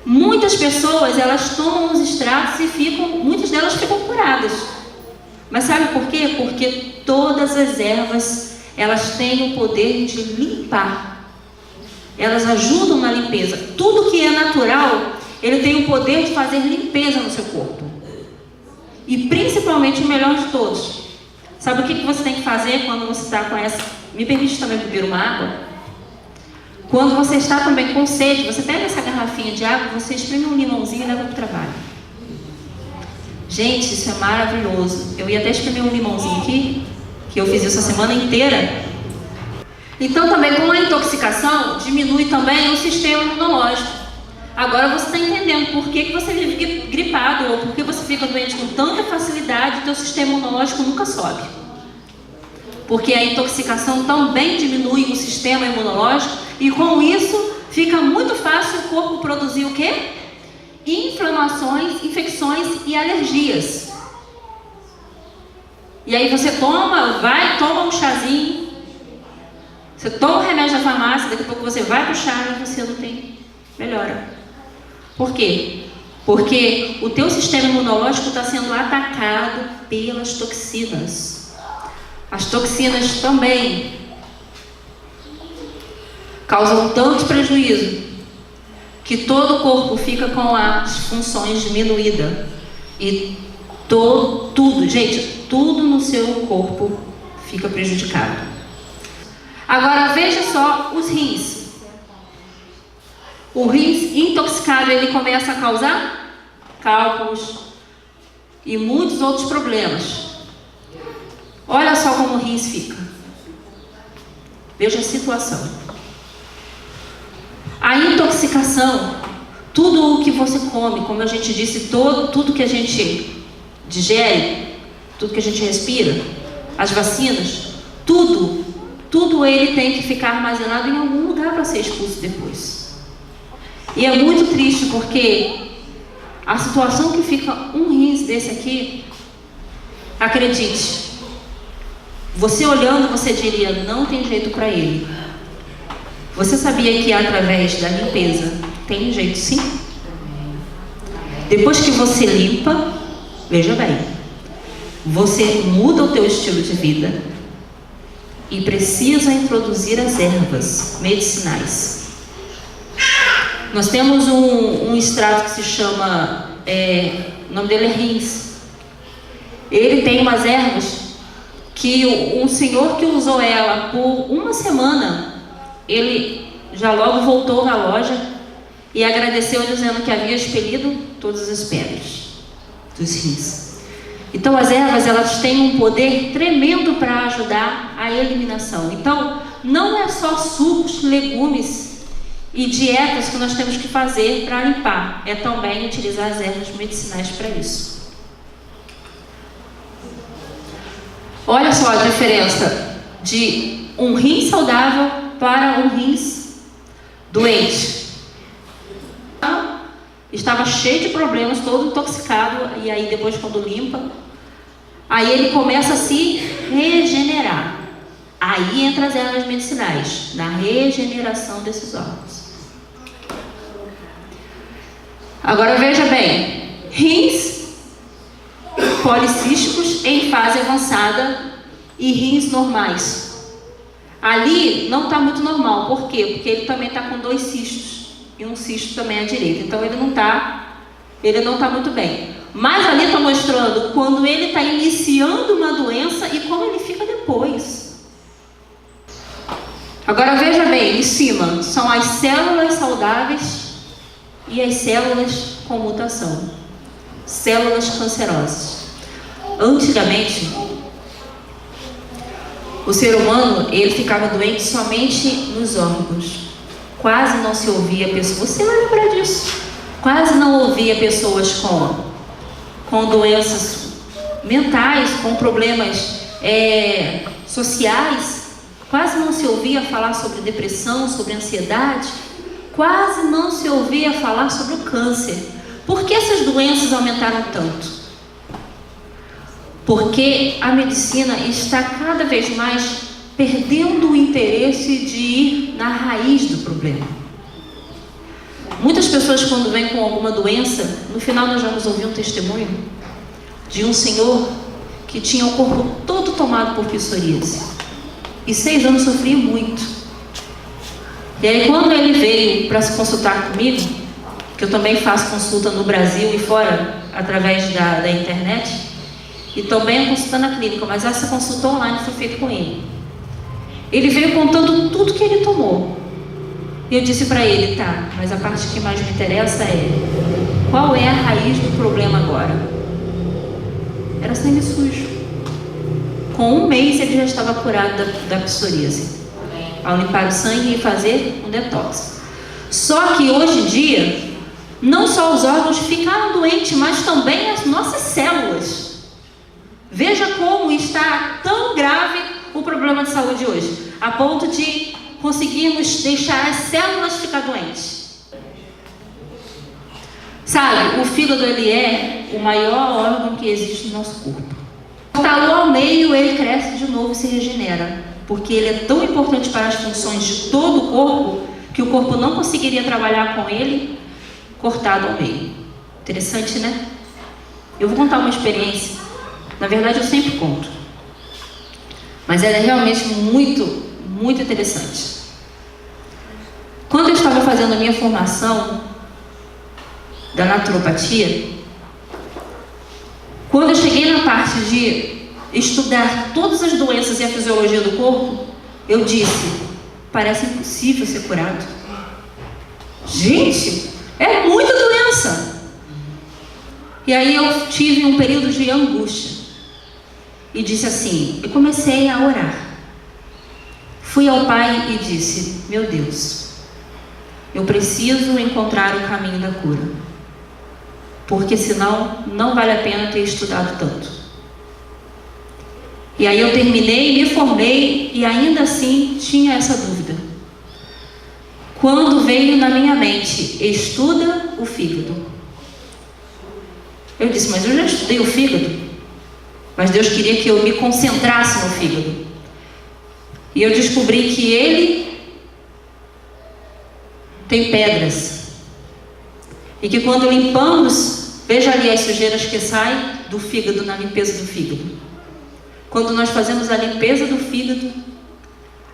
muitas pessoas, elas tomam os extratos e muitas delas ficam curadas. Mas sabe por quê? Porque todas as ervas, elas têm o poder de limpar. Elas ajudam na limpeza. Tudo que é natural, ele tem o poder de fazer limpeza no seu corpo. E principalmente o melhor de todos. Sabe o que você tem que fazer quando você está com essa... Me permite também beber uma água? Quando você está também com sede, você pega essa garrafinha de água, você espreme um limãozinho e leva para o trabalho. Gente, isso é maravilhoso. Eu ia até espremer um limãozinho aqui, que eu fiz isso a semana inteira. Então também com a intoxicação, diminui também o sistema imunológico. Agora você está entendendo por que você vive gripado, ou por que você fica doente com tanta facilidade e o teu sistema imunológico nunca sobe. Porque a intoxicação também diminui o sistema imunológico e com isso fica muito fácil o corpo produzir o quê? Inflamações, infecções e alergias. E aí você toma um chazinho, você toma um remédio da farmácia, daqui a pouco você vai para o chá e você não tem melhora. Por quê? Porque o teu sistema imunológico está sendo atacado pelas toxinas. As toxinas também causam tanto prejuízo que todo o corpo fica com as funções diminuídas. E tudo, gente, tudo no seu corpo fica prejudicado. Agora veja só os rins. O rins intoxicado, ele começa a causar cálculos e muitos outros problemas. Olha só como o rins fica. Veja a situação. A intoxicação, tudo o que você come, como a gente disse, tudo que a gente digere, tudo que a gente respira, as vacinas, tudo ele tem que ficar armazenado em algum lugar para ser expulso depois. E é muito triste porque a situação que fica um rins desse aqui, acredite, você olhando, você diria, não tem jeito para ele. Você sabia que através da limpeza tem jeito sim? Depois que você limpa, veja bem, você muda o teu estilo de vida e precisa introduzir as ervas medicinais. Nós temos um extrato que se chama, o nome dele é rins. Ele tem umas ervas que um senhor que usou ela por uma semana, ele já logo voltou na loja e agradeceu dizendo que havia expelido todas as pedras dos rins. Então as ervas, elas têm um poder tremendo para ajudar a eliminação. Então não é só sucos, legumes e dietas que nós temos que fazer para limpar, é também utilizar as ervas medicinais para isso. Olha só a diferença de um rim saudável para um rins doente. estava cheio de problemas, todo intoxicado, e aí depois quando limpa, aí ele começa a se regenerar. Aí entra as ervas medicinais, na regeneração desses órgãos. Agora veja bem, rins policísticos em fase avançada e rins normais. Ali não está muito normal, por quê? Porque ele também está com 2 cistos, e um cisto também à direita, então ele não está muito bem. Mas ali está mostrando quando ele está iniciando uma doença e como ele fica depois. Agora veja bem, em cima são as células saudáveis e as células com mutação, células cancerosas. Antigamente, o ser humano, ele ficava doente somente nos órgãos. Quase não se ouvia pessoas, você vai lembrar disso, quase não ouvia pessoas com doenças mentais, com problemas sociais. Quase não se ouvia falar sobre depressão, sobre ansiedade. Quase não se ouvia falar sobre o câncer. Por que essas doenças aumentaram tanto? Porque a medicina está cada vez mais perdendo o interesse de ir na raiz do problema. Muitas pessoas, quando vêm com alguma doença, no final nós vamos ouvir um testemunho de um senhor que tinha o corpo todo tomado por psoríase. E 6 anos sofria muito. E aí quando ele veio para se consultar comigo, que eu também faço consulta no Brasil e fora, através da internet, e também a consulta na clínica, mas essa consulta online foi feita com ele. Ele veio contando tudo que ele tomou. E eu disse para ele, tá, mas a parte que mais me interessa é, qual é a raiz do problema agora? Era sangue sujo. Com 1 mês ele já estava curado da psoríase, ao limpar o sangue e fazer um detox. Só que hoje em dia, não só os órgãos ficaram doentes, mas também as nossas células. Veja como está tão grave o problema de saúde hoje, a ponto de conseguirmos deixar as células ficar doentes. Sabe, o fígado ele é o maior órgão que existe no nosso corpo. Cortá-lo ao meio, ele cresce de novo e se regenera, porque ele é tão importante para as funções de todo o corpo, que o corpo não conseguiria trabalhar com ele cortado ao meio. Interessante, né? Eu vou contar uma experiência, na verdade eu sempre conto, mas ela é realmente muito, muito interessante. Quando eu estava fazendo a minha formação da naturopatia, quando eu cheguei na parte de estudar todas as doenças e a fisiologia do corpo, eu disse, parece impossível ser curado. Gente, é muita doença. E aí eu tive um período de angústia. E disse assim, eu comecei a orar. Fui ao Pai e disse, meu Deus, eu preciso encontrar o caminho da cura. Porque senão não vale a pena ter estudado tanto. E aí eu terminei, me formei e ainda assim tinha essa dúvida. Quando veio na minha mente, estuda o fígado. Eu disse, mas eu já estudei o fígado. Mas Deus queria que eu me concentrasse no fígado. E eu descobri que ele tem pedras. E que quando limpamos, veja ali as sujeiras que saem do fígado na limpeza do fígado. Quando nós fazemos a limpeza do fígado,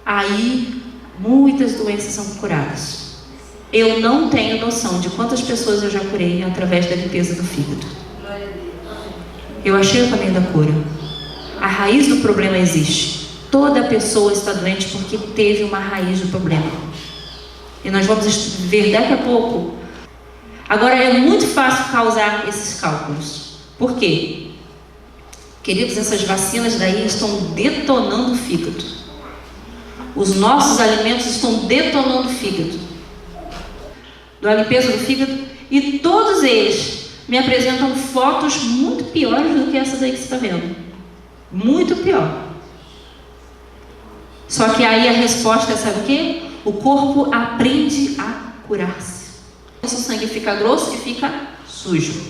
aí muitas doenças são curadas. Eu não tenho noção de quantas pessoas eu já curei através da limpeza do fígado. Eu achei o caminho da cura. A raiz do problema existe. Toda pessoa está doente porque teve uma raiz do problema. E nós vamos ver daqui a pouco. Agora é muito fácil causar esses cálculos. Por quê? Queridos, essas vacinas daí estão detonando o fígado. Os nossos alimentos estão detonando o fígado. Da limpeza do fígado. E todos eles me apresentam fotos muito piores do que essas aí que você está vendo. Muito pior. Só que aí a resposta é, sabe o quê? O corpo aprende a curar-se. o sangue fica grosso e fica sujo.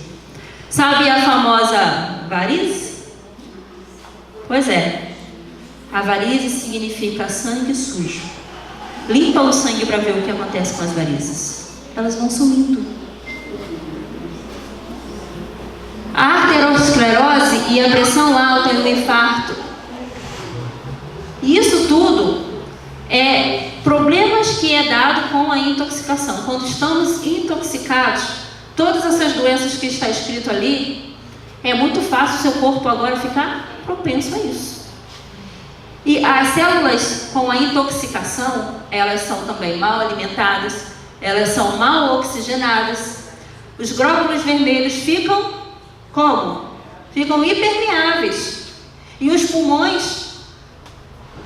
Sabe a famosa varize? Pois é, a varize significa sangue sujo. Limpa o sangue para ver o que acontece com as varizes. Elas vão sumindo. A arteriosclerose e a pressão alta e o infarto. Isso tudo é problemas que é dado com a intoxicação. Quando estamos intoxicados, todas essas doenças que está escrito ali, é muito fácil o seu corpo agora ficar propenso a isso. E as células com a intoxicação, elas são também mal alimentadas, elas são mal oxigenadas. Os glóbulos vermelhos ficam como? Ficam hipermeáveis. E os pulmões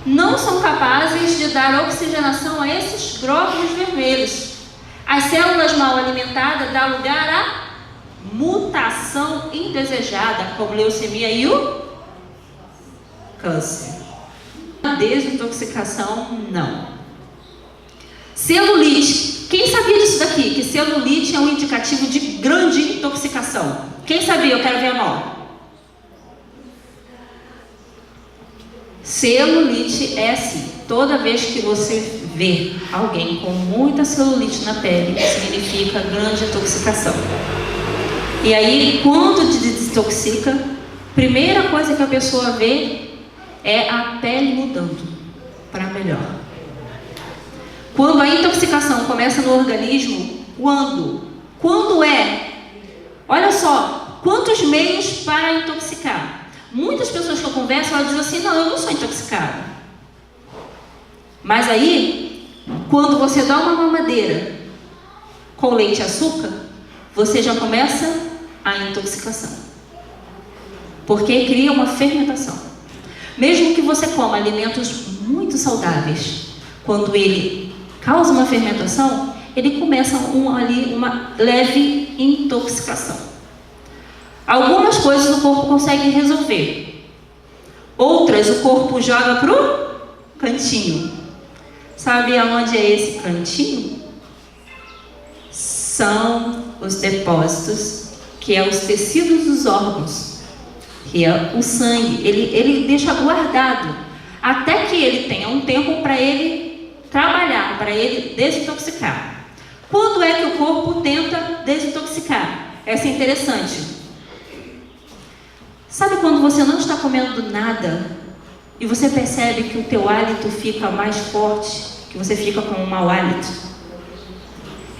não são capazes de dar oxigenação a esses glóbulos vermelhos. As células mal alimentadas dão lugar a mutação indesejada, como leucemia e o câncer. A desintoxicação, não. Celulite. Quem sabia disso daqui? Que celulite é um indicativo de grande intoxicação. Quem sabia? Eu quero ver a mão. Celulite é assim. Toda vez que você vê alguém com muita celulite na pele, significa grande intoxicação. E aí, quando desintoxica, primeira coisa que a pessoa vê é a pele mudando para melhor. Quando a intoxicação começa no organismo, quando é? Olha só, quantos meios para intoxicar? Muitas pessoas que eu converso, elas dizem assim, não, eu não sou intoxicada. Mas aí, quando você dá uma mamadeira com leite e açúcar, você já começa a intoxicação. Porque cria uma fermentação. Mesmo que você coma alimentos muito saudáveis, quando ele causa uma fermentação, ele começa uma leve intoxicação. Algumas coisas o corpo consegue resolver. Outras o corpo joga pro cantinho. Sabe aonde é esse cantinho? São os depósitos, que é os tecidos dos órgãos, que é o sangue. Ele deixa guardado até que ele tenha um tempo para ele trabalhar, para ele desintoxicar. Quando é que o corpo tenta desintoxicar? Essa é interessante. Sabe quando você não está comendo nada e você percebe que o teu hálito fica mais forte, que você fica com um mau hálito?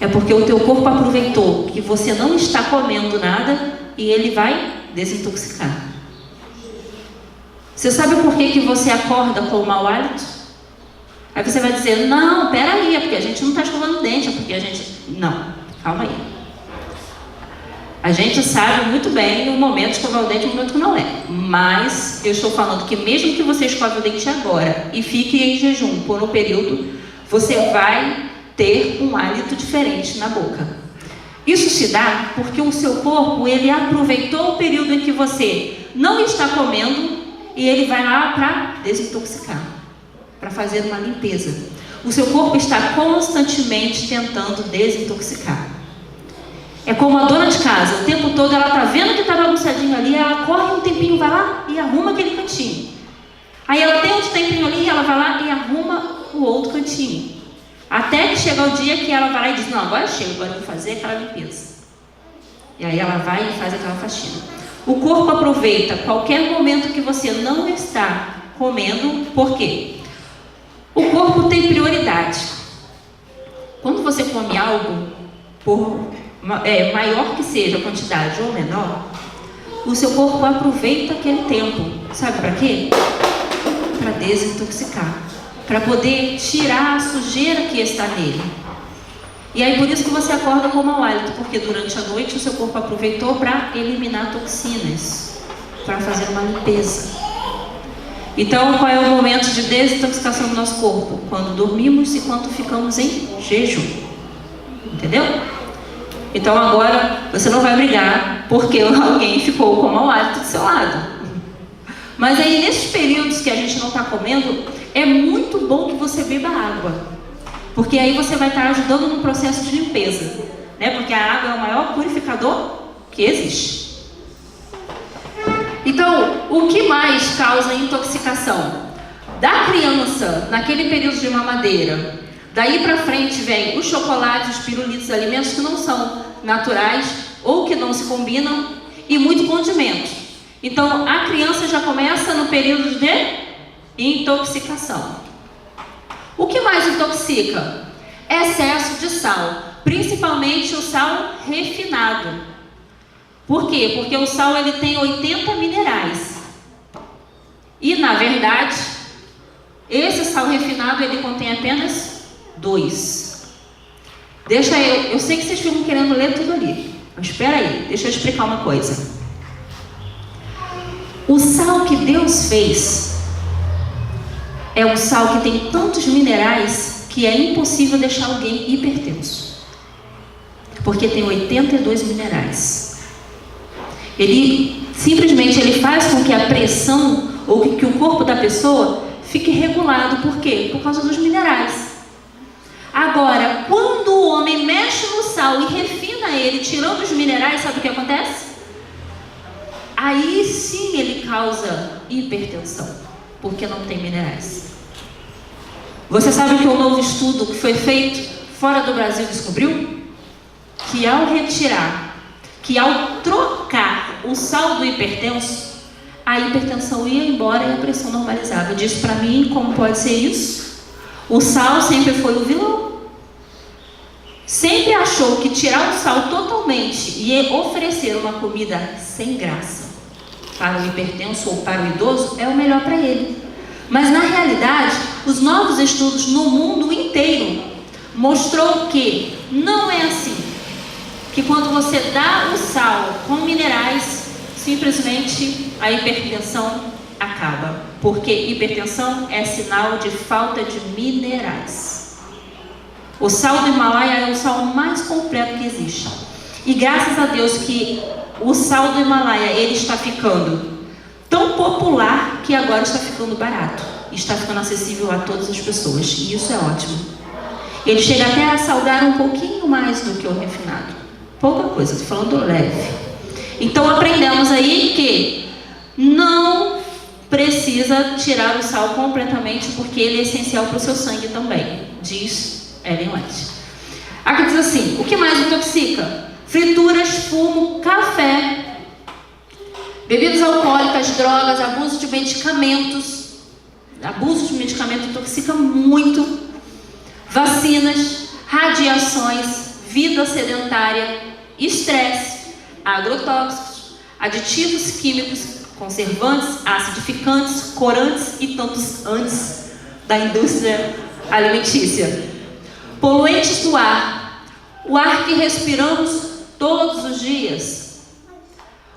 É porque o teu corpo aproveitou que você não está comendo nada e ele vai desintoxicar. Você sabe por que você acorda com o mau hálito? Aí você vai dizer, não, peraí, é porque a gente não está escovando o dente, é porque a gente... Não, calma aí. A gente sabe muito bem o momento de escovar o dente e o momento que não é. Mas eu estou falando que mesmo que você escove o dente agora e fique em jejum por um período, você vai ter um hálito diferente na boca. Isso se dá porque o seu corpo, ele aproveitou o período em que você não está comendo e ele vai lá para desintoxicar, para fazer uma limpeza. O seu corpo está constantemente tentando desintoxicar. É como a dona de casa, o tempo todo ela está vendo que está bagunçadinho ali, ela corre um tempinho, vai lá e arruma aquele cantinho. Aí ela tem outro tempinho ali e ela vai lá e arruma o outro cantinho. Até que chega o dia que ela vai lá e diz, não, agora chega, agora eu vou fazer aquela limpeza. E aí ela vai e faz aquela faxina. O corpo aproveita qualquer momento que você não está comendo, por quê? O corpo tem prioridade. Quando você come algo, maior que seja a quantidade ou menor, o seu corpo aproveita aquele tempo. Sabe para quê? Para desintoxicar. Para poder tirar a sujeira que está nele. E aí por isso que você acorda com mau hálito, porque durante a noite o seu corpo aproveitou para eliminar toxinas, para fazer uma limpeza. Então qual é o momento de desintoxicação do nosso corpo? Quando dormimos e quando ficamos em jejum. Entendeu? Então agora você não vai brigar porque alguém ficou com mau hálito do seu lado. Mas aí nesses períodos que a gente não está comendo, é muito bom que você beba água. Porque aí você vai estar ajudando no processo de limpeza. né? Porque a água é o maior purificador que existe. Então, o que mais causa intoxicação? Da criança, naquele período de mamadeira, daí para frente vem os chocolates, os pirulitos, alimentos que não são naturais ou que não se combinam e muito condimento. Então, a criança já começa no período de intoxicação. O que mais intoxica? Excesso de sal, principalmente o sal refinado. Por quê? Porque o sal ele tem 80 minerais. E, na verdade, esse sal refinado ele contém apenas 2. Eu sei que vocês ficam querendo ler tudo ali, mas espera aí, deixa eu explicar uma coisa. O sal que Deus fez é um sal que tem tantos minerais que é impossível deixar alguém hipertenso, porque tem 82 minerais. Ele simplesmente faz com que a pressão ou que o corpo da pessoa fique regulado. Por quê? Por causa dos minerais. Agora, quando o homem mexe no sal e refina ele, tirando os minerais, sabe o que acontece? Aí sim ele causa hipertensão, porque não tem minerais. Você sabe que um novo estudo que foi feito fora do Brasil descobriu? Que ao trocar o sal do hipertenso, a hipertensão ia embora e a pressão normalizava. Diz para mim como pode ser isso? O sal sempre foi o vilão. Sempre achou que tirar o sal totalmente e oferecer uma comida sem graça para o hipertenso ou para o idoso é o melhor para ele. Mas na realidade, os novos estudos no mundo inteiro mostrou que não é assim. Que quando você dá o sal com minerais, simplesmente a hipertensão acaba. Porque hipertensão é sinal de falta de minerais. O sal do Himalaia é o sal mais completo que existe. E graças a Deus que o sal do Himalaia ele está ficando tão popular que agora está ficando barato. Está ficando acessível a todas as pessoas. E isso é ótimo. Ele chega até a salgar um pouquinho mais do que o refinado. Pouca coisa, estou falando leve. Então aprendemos aí que não precisa tirar o sal completamente, porque ele é essencial para o seu sangue também, diz Ellen White. Aqui diz assim: o que mais intoxica? Frituras, fumo, café, bebidas alcoólicas, drogas, abuso de medicamentos. Abuso de medicamento intoxica muito. Vacinas, radiações, vida sedentária, estresse, agrotóxicos, aditivos químicos, conservantes, acidificantes, corantes e tantos antes da indústria alimentícia. Poluentes do ar, o ar que respiramos todos os dias.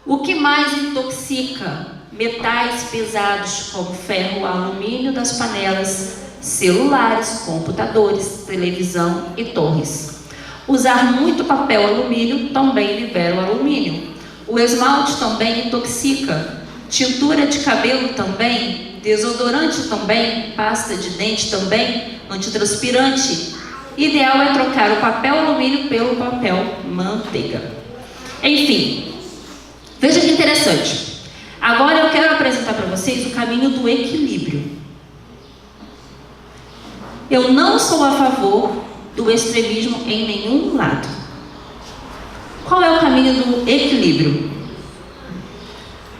O que mais intoxica? Metais pesados como ferro, alumínio das panelas, celulares, computadores, televisão e torres. Usar muito papel alumínio também libera o alumínio. O esmalte também intoxica. Tintura de cabelo também. Desodorante também. Pasta de dente também. Antitranspirante. Ideal é trocar o papel alumínio pelo papel manteiga. Enfim, veja que interessante. Agora eu quero apresentar para vocês o caminho do equilíbrio. Eu não sou a favor do extremismo em nenhum lado. Qual é o caminho do equilíbrio?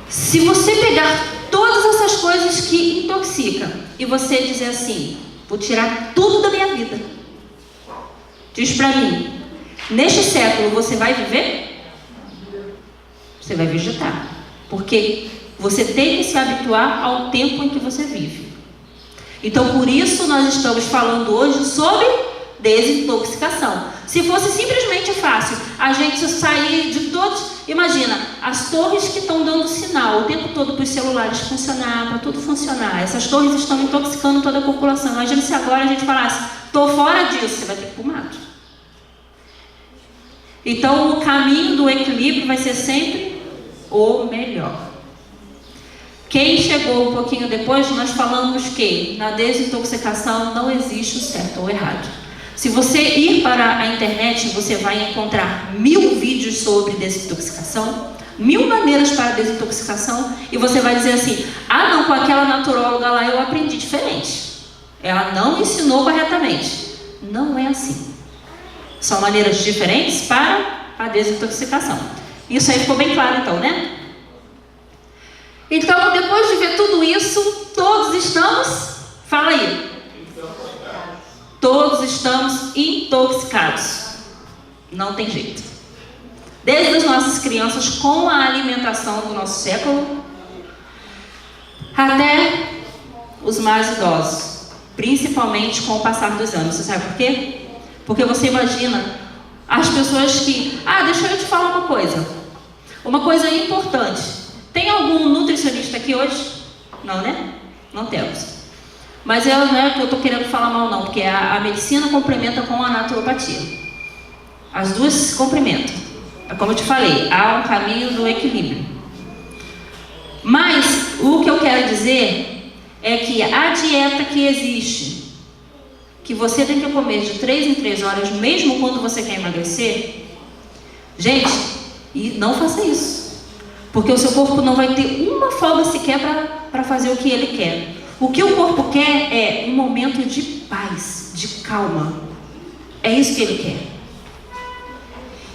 Se você pegar todas essas coisas que intoxicam e você dizer assim: vou tirar tudo da minha vida, diz para mim, neste século você vai viver? Você vai vegetar. Porque você tem que se habituar ao tempo em que você vive. Então, por isso, nós estamos falando hoje sobre desintoxicação. Se fosse simplesmente fácil a gente sair de todos... Imagina, as torres que estão dando sinal o tempo todo para os celulares funcionar, para tudo funcionar. Essas torres estão intoxicando toda a população. Imagina se agora a gente falasse: estou fora disso, você vai ter que ir para o mato. Então, o caminho do equilíbrio vai ser sempre o melhor. Quem chegou um pouquinho depois, nós falamos que na desintoxicação não existe o certo ou errado. Se você ir para a internet, você vai encontrar 1000 vídeos sobre desintoxicação, 1000 maneiras para desintoxicação, e você vai dizer assim: ah não, com aquela naturóloga lá eu aprendi diferente. Ela não ensinou corretamente. Não é assim. São maneiras diferentes para a desintoxicação. Isso aí ficou bem claro então, né? Então, depois de ver tudo isso, todos estamos, fala aí, todos estamos intoxicados. Não tem jeito. Desde as nossas crianças, com a alimentação do nosso século, até os mais idosos, principalmente com o passar dos anos. Você sabe por quê? Porque você imagina as pessoas que... Ah, deixa eu te falar uma coisa importante. Tem algum nutricionista aqui hoje? Não, né? Não temos. Mas não é que eu estou querendo falar mal não, porque a medicina complementa com a naturopatia. As duas se complementam. Como eu te falei, há um caminho do equilíbrio. Mas o que eu quero dizer é que a dieta que existe, que você tem que comer de 3 em 3 horas, mesmo quando você quer emagrecer, gente, e não faça isso. Porque o seu corpo não vai ter uma folga sequer para fazer o que ele quer. O que o corpo quer é um momento de paz, de calma. É isso que ele quer.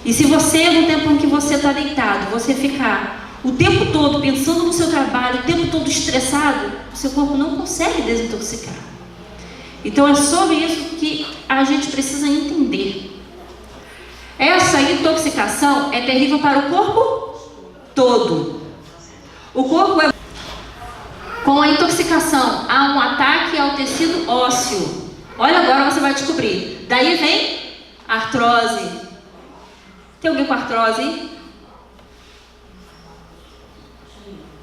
E se você, no tempo em que você está deitado, você ficar o tempo todo pensando no seu trabalho, o tempo todo estressado, o seu corpo não consegue desintoxicar. Então é sobre isso que a gente precisa entender. Essa intoxicação é terrível para o corpo todo. O corpo é... Com a intoxicação, há um ataque ao tecido ósseo. Olha, agora você vai descobrir. Daí vem artrose. Tem alguém com artrose aí?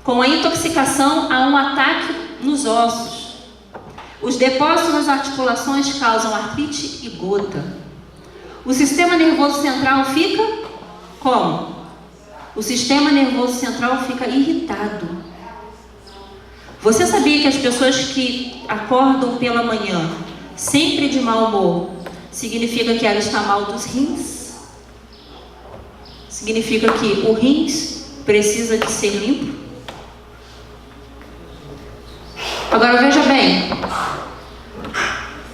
Com a intoxicação, há um ataque nos ossos. Os depósitos nas articulações causam artrite e gota. O sistema nervoso central fica como? O sistema nervoso central fica irritado. Você sabia que as pessoas que acordam pela manhã sempre de mau humor, significa que ela está mal dos rins? Significa que o rins precisa de ser limpo? Agora veja bem,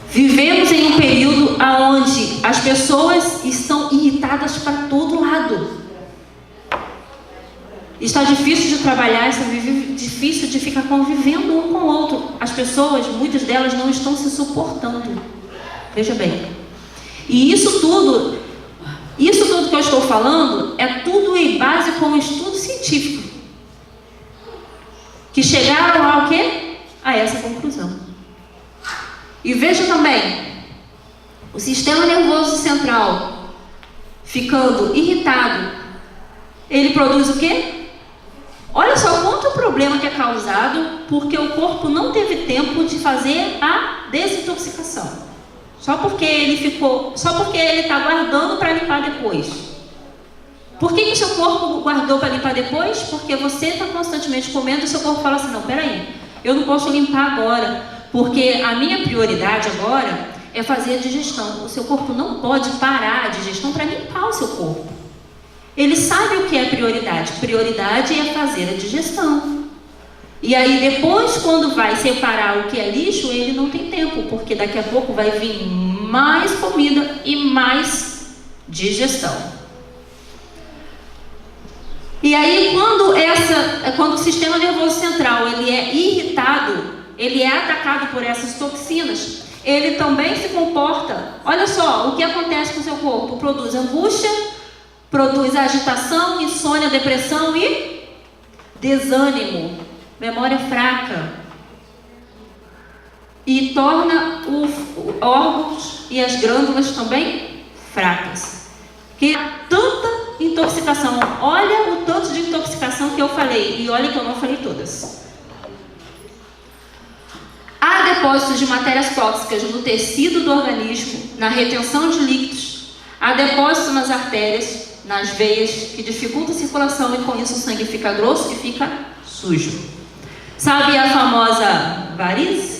vivemos em um período onde as pessoas estão irritadas para todo lado. Está difícil de trabalhar, está difícil de ficar convivendo um com o outro. As pessoas, muitas delas, não estão se suportando. Veja bem. E isso tudo que eu estou falando, é tudo em base com um estudo científico. Que chegaram ao quê? A essa conclusão. E veja também, o sistema nervoso central ficando irritado, ele produz o quê? Olha só quanto problema que é causado porque o corpo não teve tempo de fazer a desintoxicação. Só porque ele está guardando para limpar depois. Por que o seu corpo guardou para limpar depois? Porque você está constantemente comendo e o seu corpo fala assim: não, peraí, eu não posso limpar agora, porque a minha prioridade agora é fazer a digestão. O seu corpo não pode parar a digestão para limpar o seu corpo. Ele sabe o que é prioridade. Prioridade é fazer a digestão. E aí depois, quando vai separar o que é lixo, ele não tem tempo, porque daqui a pouco vai vir mais comida e mais digestão. E aí quando o sistema nervoso central ele é irritado, ele é atacado por essas toxinas, ele também se comporta. Olha só o que acontece com o seu corpo: produz angústia, produz agitação, insônia, depressão e desânimo, memória fraca. E torna os órgãos e as glândulas também fracas. Que tanta intoxicação. Olha o tanto de intoxicação que eu falei. E olha que eu não falei todas. Há depósitos de matérias tóxicas no tecido do organismo, na retenção de líquidos. Há depósitos nas artérias, nas veias, que dificulta a circulação, e com isso o sangue fica grosso e fica sujo. Sabe a famosa varize?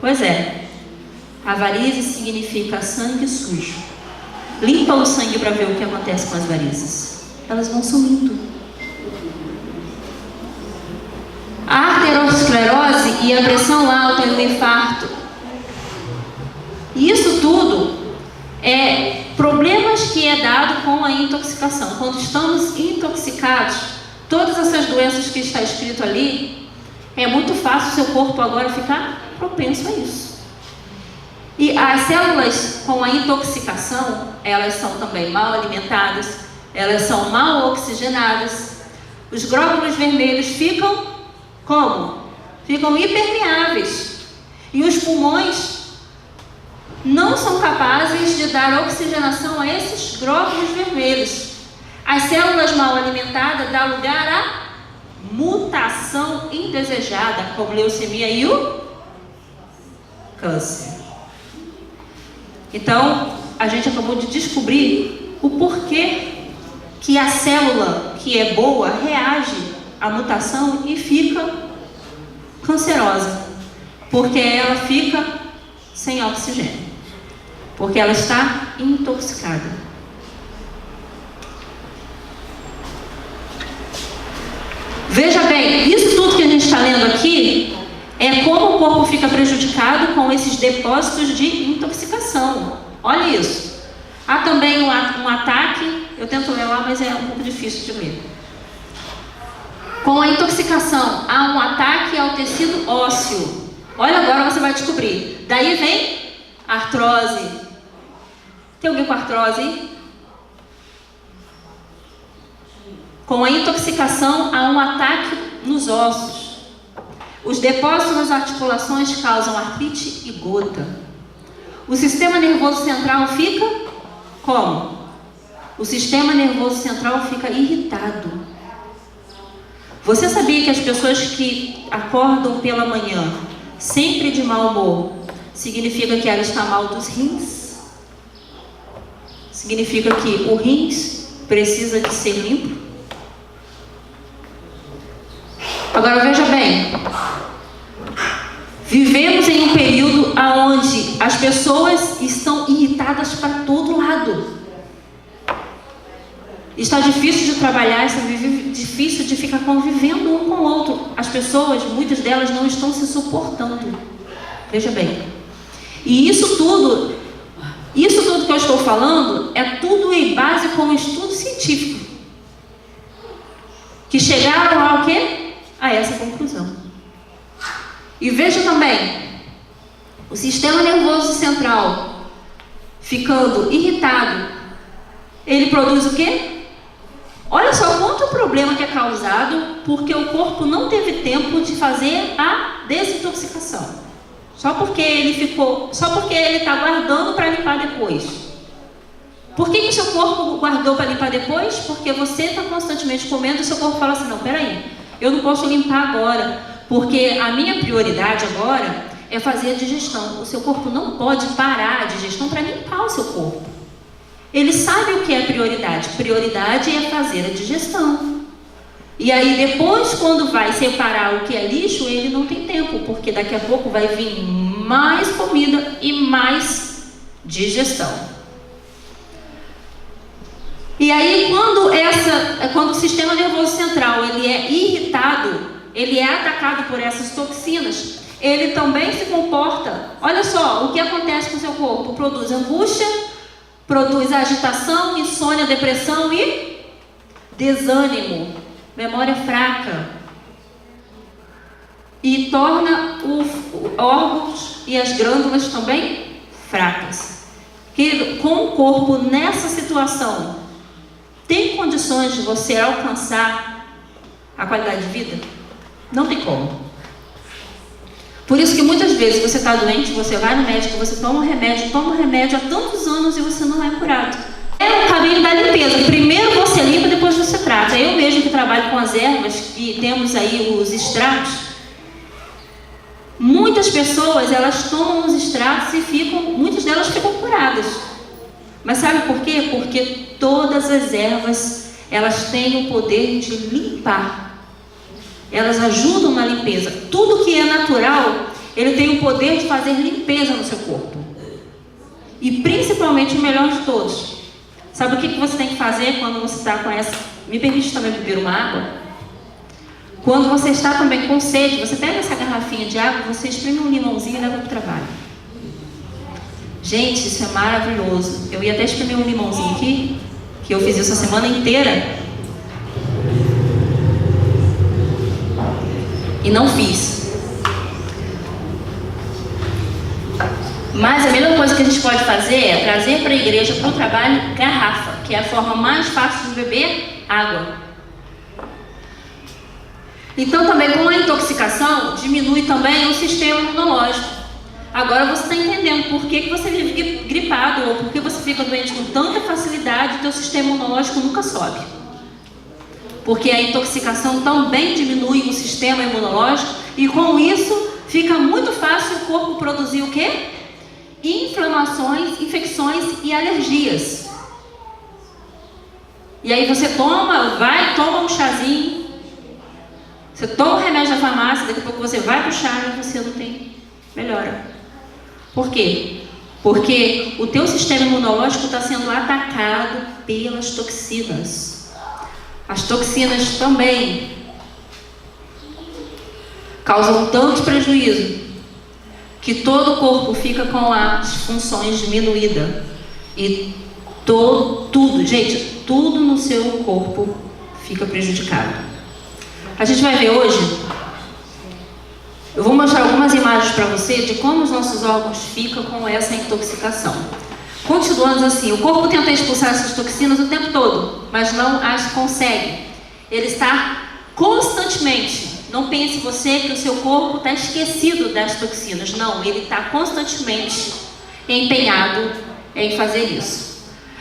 Pois é. A varize significa sangue sujo. Limpa o sangue para ver o que acontece com as varizes. Elas vão sumindo. A arteriosclerose e a pressão alta e o infarto. Isso tudo é problemas que é dado com a intoxicação. Quando estamos intoxicados, todas essas doenças que está escrito ali, é muito fácil o seu corpo agora ficar propenso a isso. E as células com a intoxicação, elas são também mal alimentadas, elas são mal oxigenadas. Os glóbulos vermelhos ficam como? Ficam hipermeáveis. E os pulmões não são capazes de dar oxigenação a esses glóbulos vermelhos. As células mal alimentadas dão lugar a mutação indesejada, como leucemia e o câncer. Então, a gente acabou de descobrir o porquê que a célula que é boa reage à mutação e fica cancerosa. Porque ela fica sem oxigênio. Porque ela está intoxicada. Veja bem, isso tudo que a gente está lendo aqui é como o corpo fica prejudicado com esses depósitos de intoxicação. Olha isso. Há também um ataque, eu tento ler lá, mas é um pouco difícil de ler. Com a intoxicação, há um ataque ao tecido ósseo. Olha, agora você vai descobrir. Daí vem artrose. Tem alguém com artrose aí? Com a intoxicação, há um ataque nos ossos. Os depósitos nas articulações causam artrite e gota. O sistema nervoso central fica como? O sistema nervoso central fica irritado. Você sabia que as pessoas que acordam pela manhã sempre de mau humor, significa que ela está mal dos rins? Significa que o rins precisa de ser limpo? Agora veja bem, vivemos em um período onde as pessoas estão irritadas para todo lado. Está difícil de trabalhar, está difícil de ficar convivendo um com o outro. As pessoas, muitas delas não estão se suportando. Veja bem. E isso tudo que eu estou falando, é tudo em base com um estudo científico. Que chegaram ao quê? A essa conclusão. E veja também, o sistema nervoso central ficando irritado, ele produz o quê? Olha só quanto problema que é causado porque o corpo não teve tempo de fazer a desintoxicação. Só porque ele está guardando para limpar depois. Por que o seu corpo guardou para limpar depois? Porque você está constantemente comendo e o seu corpo fala assim, não, peraí, eu não posso limpar agora, porque a minha prioridade agora é fazer a digestão. O seu corpo não pode parar a digestão para limpar o seu corpo. Ele sabe o que é prioridade. Prioridade é fazer a digestão. E aí depois, quando vai separar o que é lixo, ele não tem tempo, porque daqui a pouco vai vir mais comida e mais digestão. E aí quando o sistema nervoso central ele é irritado, ele é atacado por essas toxinas, ele também se comporta. Olha só o que acontece com o seu corpo: produz angústia, produz agitação, insônia, depressão e desânimo, memória fraca, e torna os órgãos e as glândulas também fracas. Que com o corpo nessa situação, tem condições de você alcançar a qualidade de vida? Não tem como. Por isso que muitas vezes você está doente, você vai no médico, você toma um remédio há tantos anos e você não é curado. É o caminho da limpeza. Primeiro você limpa, depois você trata. Eu mesmo que trabalho com as ervas, que temos aí os extratos, muitas pessoas, elas tomam os extratos e muitas delas ficam curadas. Mas sabe por quê? Porque todas as ervas, elas têm o poder de limpar. Elas ajudam na limpeza. Tudo que é natural, ele tem o poder de fazer limpeza no seu corpo. E principalmente o melhor de todos. Sabe o que você tem que fazer quando você está com essa... Me permite também beber uma água? Quando você está também com sede, você pega essa garrafinha de água, você espreme um limãozinho e leva para o trabalho. Gente, isso é maravilhoso. Eu ia até espremer um limãozinho aqui, que eu fiz isso a semana inteira. E não fiz. Mas a melhor coisa que a gente pode fazer é trazer para a igreja, para o trabalho, garrafa, que é a forma mais fácil de beber água. Então também com a intoxicação, diminui também o sistema imunológico. Agora você está entendendo por que você vive gripado, ou por que você fica doente com tanta facilidade e o teu sistema imunológico nunca sobe. Porque a intoxicação também diminui o sistema imunológico e com isso fica muito fácil o corpo produzir o quê? Inflamações, infecções e alergias. E aí você toma um chazinho, você toma um remédio da farmácia, daqui a pouco você vai pro chá e você não tem melhora. Por quê? Porque o teu sistema imunológico está sendo atacado pelas toxinas. As toxinas também causam tanto prejuízo que todo o corpo fica com as funções diminuídas. E tudo, gente, tudo no seu corpo fica prejudicado. A gente vai ver hoje, eu vou mostrar algumas imagens para você de como os nossos órgãos ficam com essa intoxicação. Continuando assim, o corpo tenta expulsar essas toxinas o tempo todo, mas não as consegue. Ele está constantemente, não pense você que o seu corpo está esquecido das toxinas. Não, ele está constantemente empenhado em fazer isso.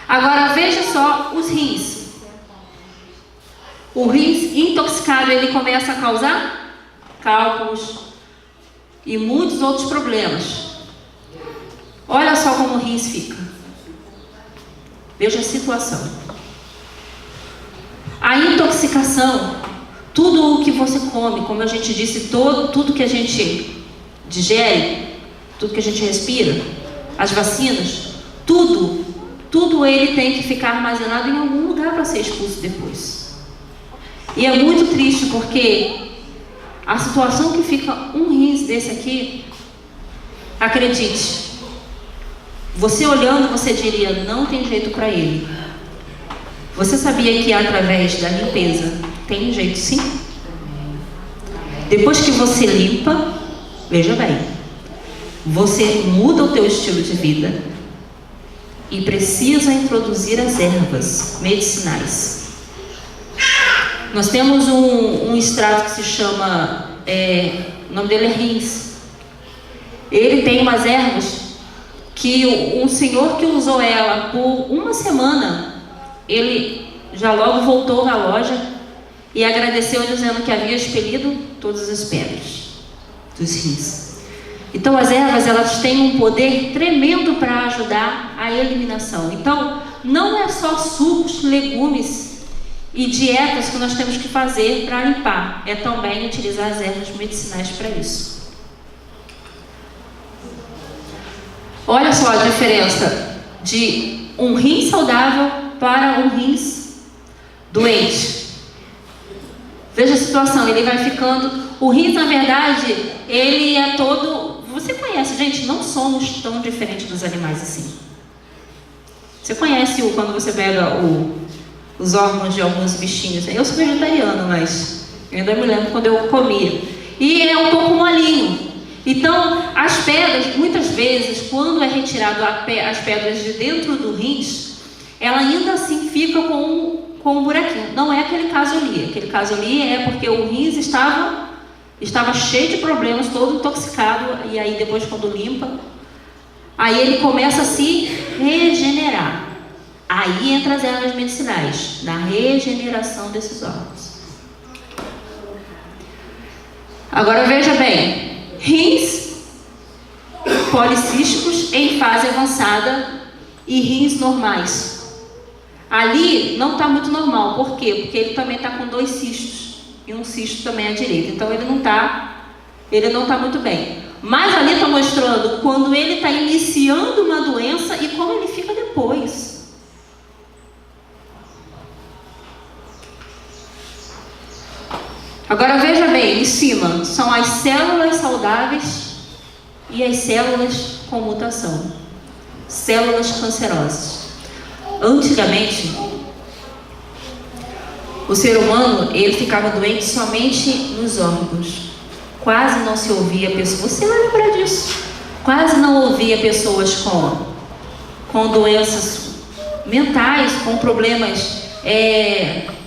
Agora veja só os rins. O rins intoxicado, ele começa a causar cálculos e muitos outros problemas. Olha só como o rins fica. Veja a situação. A intoxicação, tudo o que você come, como a gente disse, tudo que a gente digere, tudo que a gente respira, as vacinas, tudo ele tem que ficar armazenado em algum lugar para ser expulso depois. E é muito triste porque a situação que fica um rins desse aqui, acredite, você olhando, você diria, não tem jeito para ele. Você sabia que através da limpeza tem jeito sim? Depois que você limpa, veja bem, você muda o teu estilo de vida e precisa introduzir as ervas medicinais. Nós temos um extrato que se chama, o nome dele é rins. Ele tem umas ervas que um senhor que usou ela por uma semana, ele já logo voltou na loja e agradeceu dizendo que havia expelido todas as pedras dos rins. Então as ervas, elas têm um poder tremendo para ajudar a eliminação. Então não é só sucos, legumes e dietas que nós temos que fazer para limpar, é também utilizar as ervas medicinais para isso. Olha só a diferença de um rim saudável para um rins doente. Veja a situação, ele vai ficando... O rins, na verdade, ele é todo... Você conhece, gente, não somos tão diferentes dos animais assim. Você conhece quando você pega os órgãos de alguns bichinhos. Eu sou vegetariana, mas eu ainda me lembro quando eu comia. E é um pouco molinho. Então, as pedras, muitas vezes, quando é retirado as pedras de dentro do rins, ela ainda assim fica com um buraquinho. Não é aquele caso ali. Aquele caso ali é porque o rins estava cheio de problemas, todo intoxicado, e aí depois quando limpa, aí ele começa a se regenerar. Aí entra as ervas medicinais, na regeneração desses órgãos. Agora veja bem, rins policísticos em fase avançada e rins normais. Ali não está muito normal, por quê? Porque ele também está com 2 cistos, e um cisto também à direita, então ele não está muito bem. Mas ali está mostrando quando ele está iniciando uma doença e como ele fica depois. Agora veja bem, em cima são as células saudáveis e as células com mutação, células cancerosas. Antigamente, o ser humano, ele ficava doente somente nos órgãos. Quase não se ouvia pessoas, você vai lembrar disso, quase não ouvia pessoas com doenças mentais, com problemas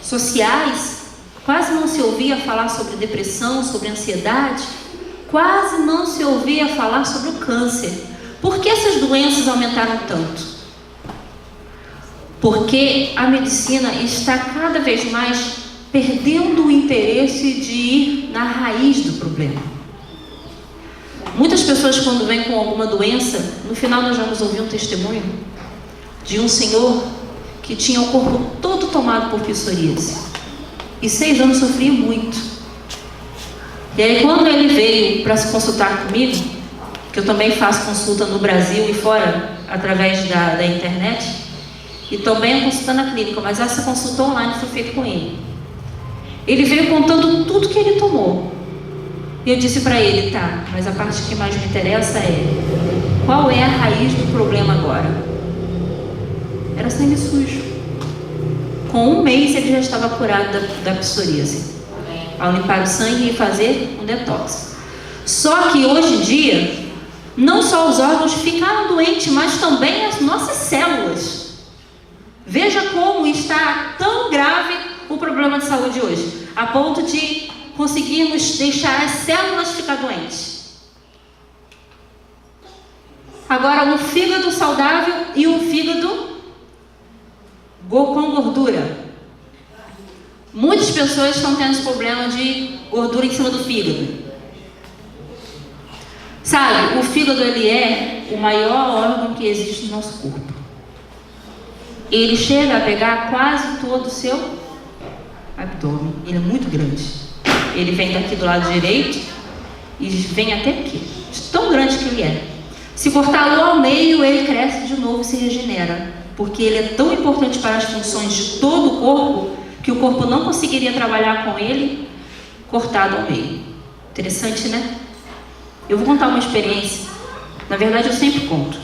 sociais. Quase não se ouvia falar sobre depressão, sobre ansiedade. Quase não se ouvia falar sobre o câncer. Por que essas doenças aumentaram tanto? Porque a medicina está cada vez mais perdendo o interesse de ir na raiz do problema. Muitas pessoas, quando vêm com alguma doença, no final nós vamos ouvir um testemunho de um senhor que tinha o corpo todo tomado por psoríase. E 6 anos sofria muito. E aí quando ele veio para se consultar comigo, que eu também faço consulta no Brasil e fora, através da internet, e também consulta na clínica, mas essa consulta online foi feita com ele. Ele veio contando tudo que ele tomou. E eu disse para ele, tá, mas a parte que mais me interessa é, qual é a raiz do problema agora? Era sangue sujo. Com 1 mês ele já estava curado da psoríase, ao limpar o sangue e fazer um detox. Só que hoje em dia, não só os órgãos ficaram doentes, mas também as nossas células. Veja como está tão grave o problema de saúde hoje, a ponto de conseguirmos deixar as células ficar doentes. Agora, um fígado saudável e um fígado com gordura. Muitas pessoas estão tendo esse problema de gordura em cima do fígado. Sabe, o fígado, ele é o maior órgão que existe no nosso corpo. Ele chega a pegar quase todo o seu abdômen. Ele é muito grande. Ele vem daqui do lado direito e vem até aqui. De tão grande que ele é. Se cortá-lo ao meio, ele cresce de novo e se regenera. Porque ele é tão importante para as funções de todo o corpo, que o corpo não conseguiria trabalhar com ele cortado ao meio. Interessante, né? Eu vou contar uma experiência. Na verdade, eu sempre conto.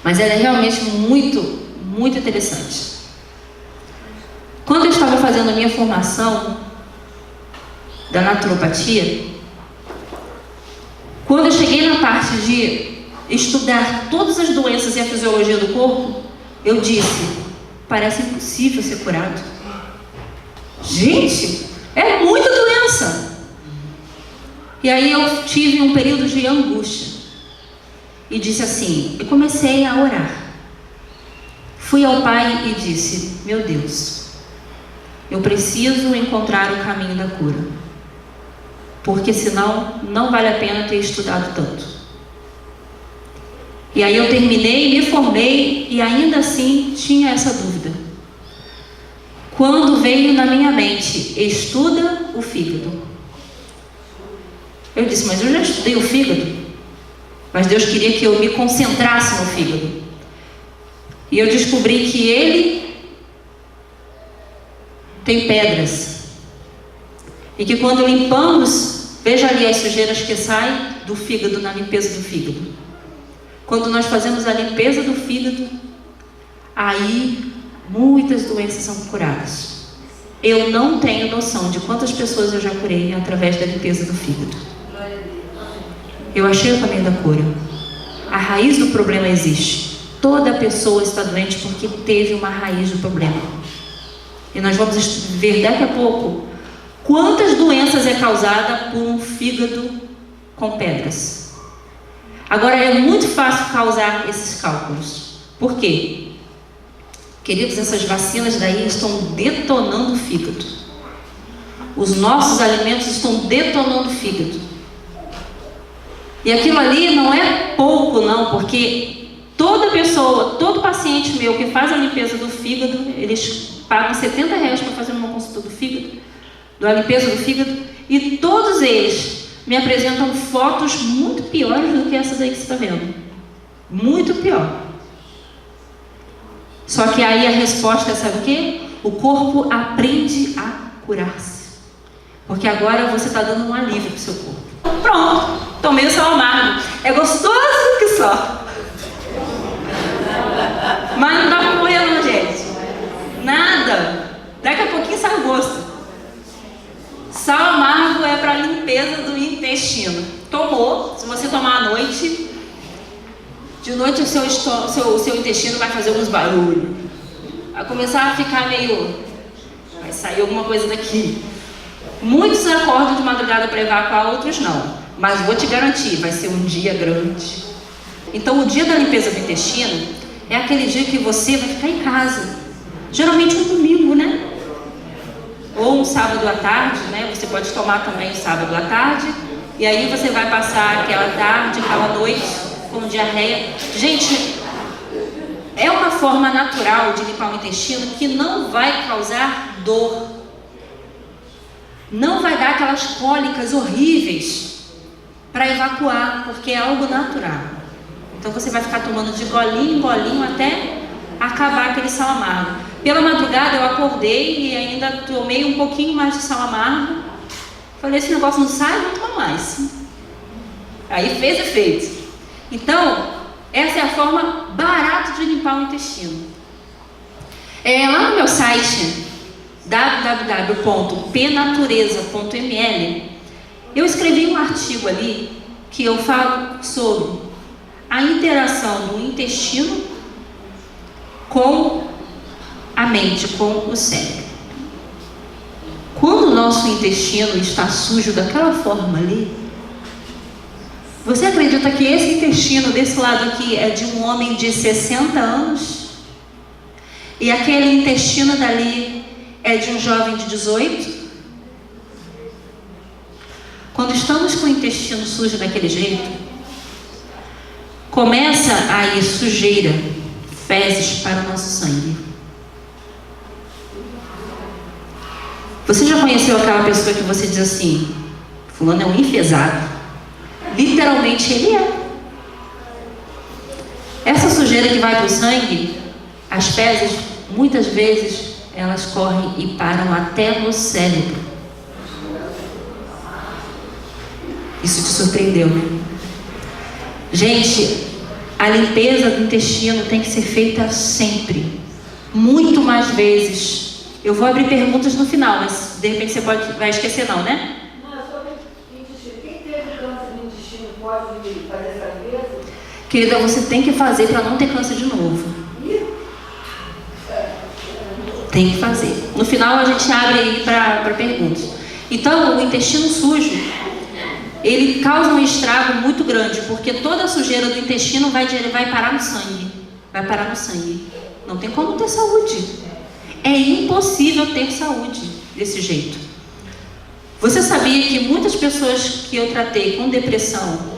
Mas ela é realmente muito, muito interessante. Quando eu estava fazendo a minha formação da naturopatia, quando eu cheguei na parte de estudar todas as doenças e a fisiologia do corpo, eu disse, parece impossível ser curado. Gente, é muita doença. E aí eu tive um período de angústia. E disse assim, eu comecei a orar. Fui ao Pai e disse, meu Deus, eu preciso encontrar o caminho da cura. Porque senão não vale a pena ter estudado tanto. E aí eu terminei, me formei e ainda assim tinha essa dúvida. Quando veio na minha mente, estuda o fígado. Eu disse, mas eu já estudei o fígado. Mas Deus queria que eu me concentrasse no fígado. E eu descobri que ele tem pedras. E que quando limpamos, veja ali as sujeiras que saem do fígado na limpeza do fígado. Quando nós fazemos a limpeza do fígado, aí muitas doenças são curadas. Eu não tenho noção de quantas pessoas eu já curei através da limpeza do fígado. Eu achei o caminho da cura. A raiz do problema existe. Toda pessoa está doente porque teve uma raiz do problema. E nós vamos ver daqui a pouco quantas doenças é causada por um fígado com pedras. Agora, é muito fácil causar esses cálculos. Por quê? Queridos, essas vacinas daí estão detonando o fígado. Os nossos alimentos estão detonando o fígado. E aquilo ali não é pouco, não, porque toda pessoa, todo paciente meu que faz a limpeza do fígado, eles pagam R$70 para fazer uma consulta do fígado, da limpeza do fígado, e todos eles me apresentam fotos muito piores do que essas aí que você está vendo. Muito pior. Só que aí a resposta é, sabe o quê? O corpo aprende a curar-se. Porque agora você está dando um alívio para o seu corpo. Pronto, tomei o sal amargo. É gostoso que só. Mas não dá para morrer não, gente. Nada. Daqui a pouquinho sai o gosto. Sal amargo é para limpeza do intestino. Tomou, se você tomar à noite, de noite o seu intestino vai fazer alguns barulhos. Vai começar a ficar meio... vai sair alguma coisa daqui. Muitos acordam de madrugada para evacuar, outros não. Mas vou te garantir, vai ser um dia grande. Então o dia da limpeza do intestino é aquele dia que você vai ficar em casa. Geralmente um domingo, né? Ou um sábado à tarde, né? Você pode tomar também o sábado à tarde. E aí você vai passar aquela tarde, aquela noite com diarreia. Gente, é uma forma natural de limpar o intestino que não vai causar dor. Não vai dar aquelas cólicas horríveis para evacuar, porque é algo natural. Então você vai ficar tomando de golinho em golinho até acabar aquele sal amargo. Pela madrugada eu acordei e ainda tomei um pouquinho mais de sal amargo. Falei, esse negócio não sai, vou tomar mais. Aí fez efeito. Então, essa é a forma barata de limpar o intestino. Lá no meu site www.pnatureza.ml eu escrevi um artigo ali que eu falo sobre a interação do intestino com a mente, com o cérebro. Quando o nosso intestino está sujo daquela forma ali, você acredita que esse intestino desse lado aqui é de um homem de 60 anos? E aquele intestino dali é de um jovem de 18? Quando estamos com o intestino sujo daquele jeito, começa a ir sujeira, fezes para o nosso sangue. Você já conheceu aquela pessoa que você diz assim, fulano é um enfesado? Literalmente ele é. Essa sujeira que vai para o sangue, as fezes, muitas vezes, elas correm e param até no cérebro. Isso te surpreendeu, né? Gente, a limpeza do intestino tem que ser feita sempre. Muito mais vezes. Eu vou abrir perguntas no final, mas de repente você vai esquecer não, né? Não, sobre intestino. Quem teve câncer no intestino pode fazer essa limpeza? Querida, você tem que fazer para não ter câncer de novo. Tem que fazer. No final a gente abre aí para perguntas. Então, o intestino sujo, ele causa um estrago muito grande, porque toda a sujeira do intestino vai parar no sangue. Vai parar no sangue. Não tem como ter saúde. É impossível ter saúde desse jeito. Você sabia que muitas pessoas que eu tratei com depressão,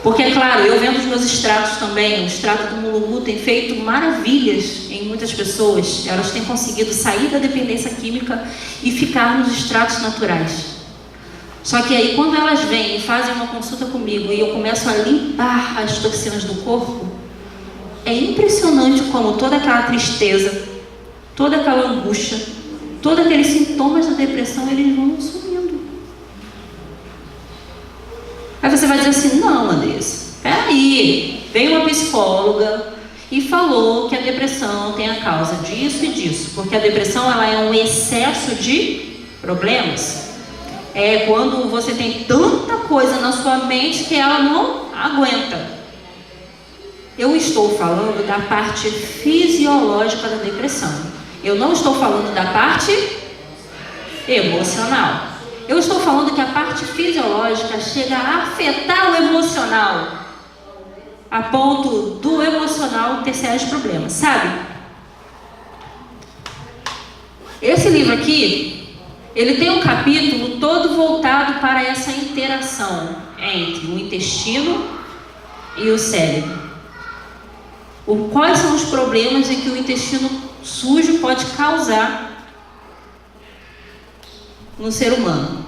porque é claro, eu vendo os meus extratos também, o extrato do mulungu tem feito maravilhas em muitas pessoas. Elas têm conseguido sair da dependência química e ficar nos extratos naturais. Só que aí quando elas vêm e fazem uma consulta comigo e eu começo a limpar as toxinas do corpo, é impressionante como toda aquela tristeza, toda aquela angústia, todos aqueles sintomas da depressão, eles vão sumindo. Aí você vai dizer assim, não, Andressa, peraí, veio uma psicóloga e falou que a depressão tem a causa disso e disso, porque a depressão ela é um excesso de problemas. É quando você tem tanta coisa na sua mente que ela não aguenta. Eu estou falando da parte fisiológica da depressão. Eu não estou falando da parte emocional. Eu estou falando que a parte fisiológica chega a afetar o emocional, a ponto do emocional ter sérios problemas, sabe? Esse livro aqui, ele tem um capítulo todo voltado para essa interação entre o intestino e o cérebro. Quais são os problemas em que o intestino sujo pode causar no ser humano?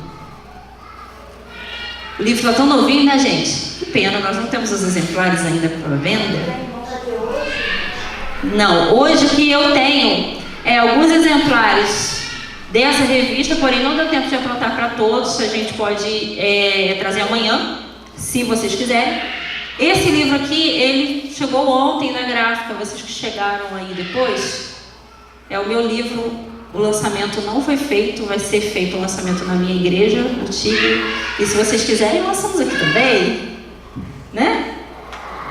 O livro está tão novinho, né, gente? Que pena, nós não temos os exemplares ainda para venda. Não, hoje o que eu tenho é alguns exemplares dessa revista, porém não deu tempo de aprontar para todos. A gente pode trazer amanhã, se vocês quiserem. Esse livro aqui, ele chegou ontem na gráfica. Vocês que chegaram aí depois, é o meu livro. O lançamento não foi feito, vai ser feito o lançamento na minha igreja, no Tigre. E se vocês quiserem, lançamos aqui também, né?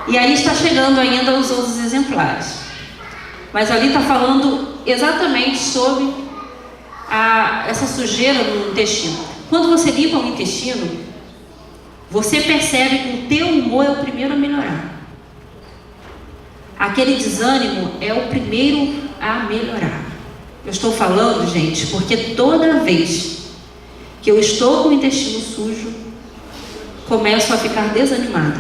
E aí está chegando ainda os outros exemplares. Mas ali está falando exatamente sobre essa sujeira no intestino. Quando você limpa o intestino, você percebe que o teu humor é o primeiro a melhorar. Aquele desânimo é o primeiro a melhorar. Eu estou falando, gente, porque toda vez que eu estou com o intestino sujo, começo a ficar desanimada.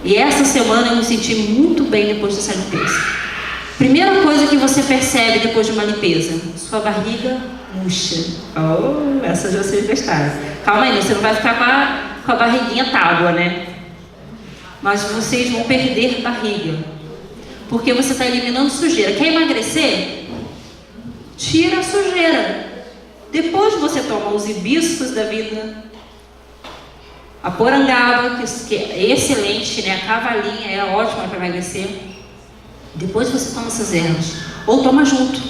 E essa semana eu me senti muito bem depois dessa limpeza. Primeira coisa que você percebe depois de uma limpeza: sua barriga murcha. Oh, essa já vocês gostaram. Calma aí, você não vai ficar com a barriguinha tábua, né? Mas vocês vão perder barriga, porque você está eliminando sujeira. Quer emagrecer? Tira a sujeira. Depois você toma os hibiscos da vida, a porangaba, que é excelente, né? A cavalinha é ótima para emagrecer. Depois você toma essas ervas, ou toma junto,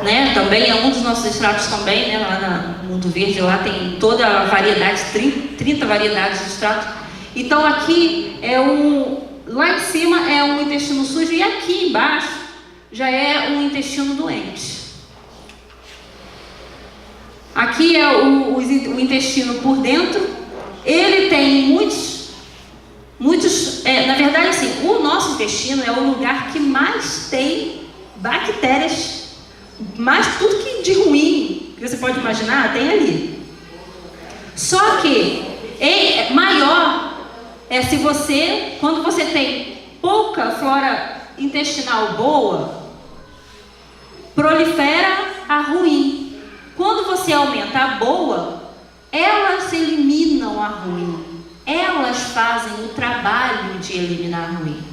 né? Também é um dos nossos extratos também, né? Lá no Mundo Verde, lá tem toda a variedade, 30 variedades de extrato. Então aqui lá em cima é um intestino sujo, e aqui embaixo já é um intestino doente. Aqui é o intestino por dentro. Ele tem muitos, na verdade assim, o nosso intestino é o lugar que mais tem bactérias, mais tudo que de ruim que você pode imaginar tem ali. Só que maior é quando você tem pouca flora intestinal boa, prolifera a ruim. Quando você aumenta a boa, elas eliminam a ruim. Elas fazem o trabalho de eliminar a ruim.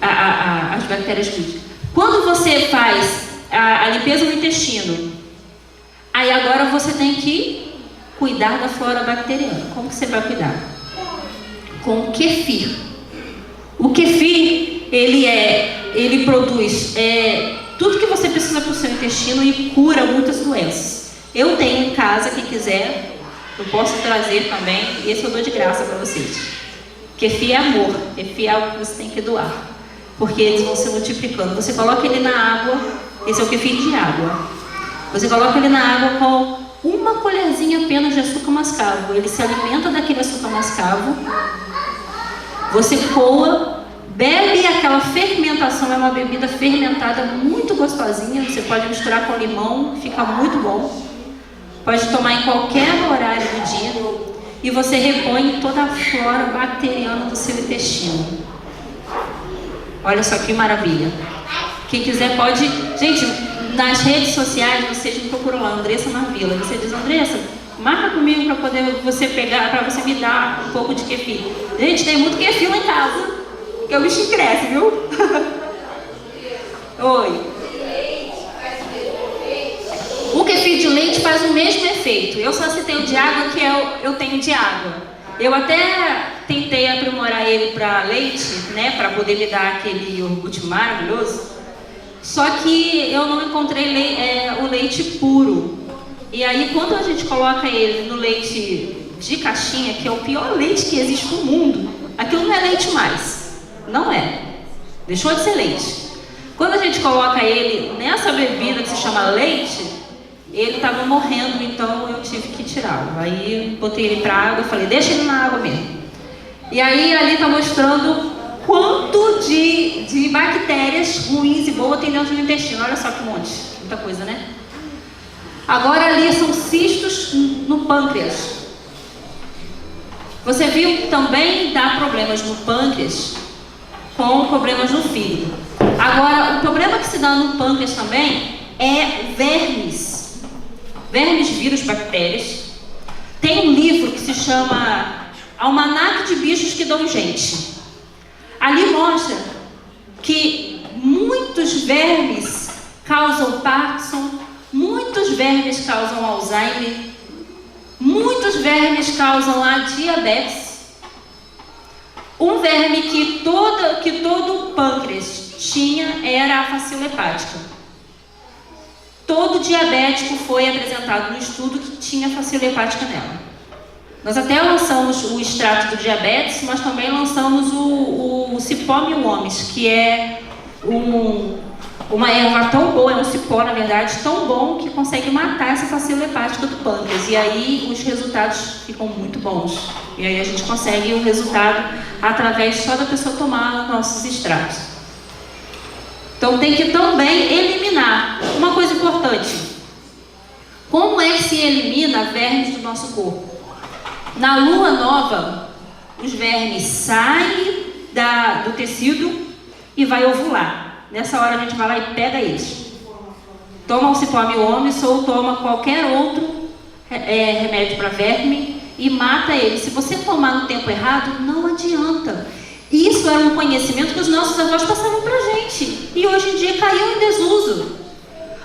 As bactérias ruins. Quando você faz a limpeza do intestino, aí agora você tem que cuidar da flora bacteriana. Como que você vai cuidar? Com o kefir. O kefir, ele produz tudo que você precisa para o seu intestino e cura muitas doenças. Eu tenho em casa, quem quiser, eu posso trazer também. Esse eu dou de graça para vocês. Kefir é amor, kefir é algo que você tem que doar, porque eles vão se multiplicando. Você coloca ele na água, esse é o kefir de água. Você coloca ele na água com uma colherzinha apenas de açúcar mascavo. Ele se alimenta daquele açúcar mascavo. Você coa, bebe aquela fermentação, é uma bebida fermentada muito gostosinha. Você pode misturar com limão, fica muito bom. Pode tomar em qualquer horário do dia. E você repõe toda a flora bacteriana do seu intestino. Olha só que maravilha. Quem quiser pode... Gente, nas redes sociais, vocês me procuram lá, Andressa Marvila. Você diz: Andressa, marca comigo para poder você pegar, para você me dar um pouco de kefir. Gente, tem muito kefir lá em casa, que o bichinho cresce, viu? Oi. O kefir de leite faz o mesmo efeito. Eu só citei o de água, que eu tenho de água. Eu até tentei aprimorar ele para leite, né, para poder me dar aquele iogurte maravilhoso. Só que eu não encontrei o leite puro. E aí, quando a gente coloca ele no leite de caixinha, que é o pior leite que existe no mundo, aquilo não é leite mais. Não é. Deixou de ser leite. Quando a gente coloca ele nessa bebida que se chama leite, ele estava morrendo, então eu tive que tirá-lo. Aí botei ele para água e falei: deixa ele na água mesmo. E aí ali está mostrando quanto de bactérias ruins e boas tem dentro do intestino. Olha só que monte, muita coisa, né? Agora ali são cistos no pâncreas. Você viu que também dá problemas no pâncreas com problemas no fígado. Agora, o problema que se dá no pâncreas também é vermes. Vermes, vírus, bactérias. Tem um livro chama Almanaque de Bichos que Dão Gente. Ali mostra que muitos vermes causam Parkinson, muitos vermes causam Alzheimer, muitos vermes causam a diabetes. Um verme que todo pâncreas tinha era a facila hepática. Todo diabético foi apresentado no estudo que tinha facila hepática nela. Nós até lançamos o extrato do diabetes, mas também lançamos o cipó milhomes, que é uma erva tão boa, é um cipó, na verdade, tão bom que consegue matar essa facila hepática do pâncreas. E aí os resultados ficam muito bons. E aí a gente consegue o resultado através só da pessoa tomar nossos extratos. Então tem que também eliminar. Uma coisa importante. Como é que se elimina vermes do nosso corpo? Na lua nova, os vermes saem do tecido e vai ovular. Nessa hora a gente vai lá e pega eles. Toma o cipó milhomes ou toma qualquer outro remédio para verme e mata ele. Se você tomar no tempo errado, não adianta. Isso era um conhecimento que os nossos avós passavam para a gente. E hoje em dia caiu em desuso.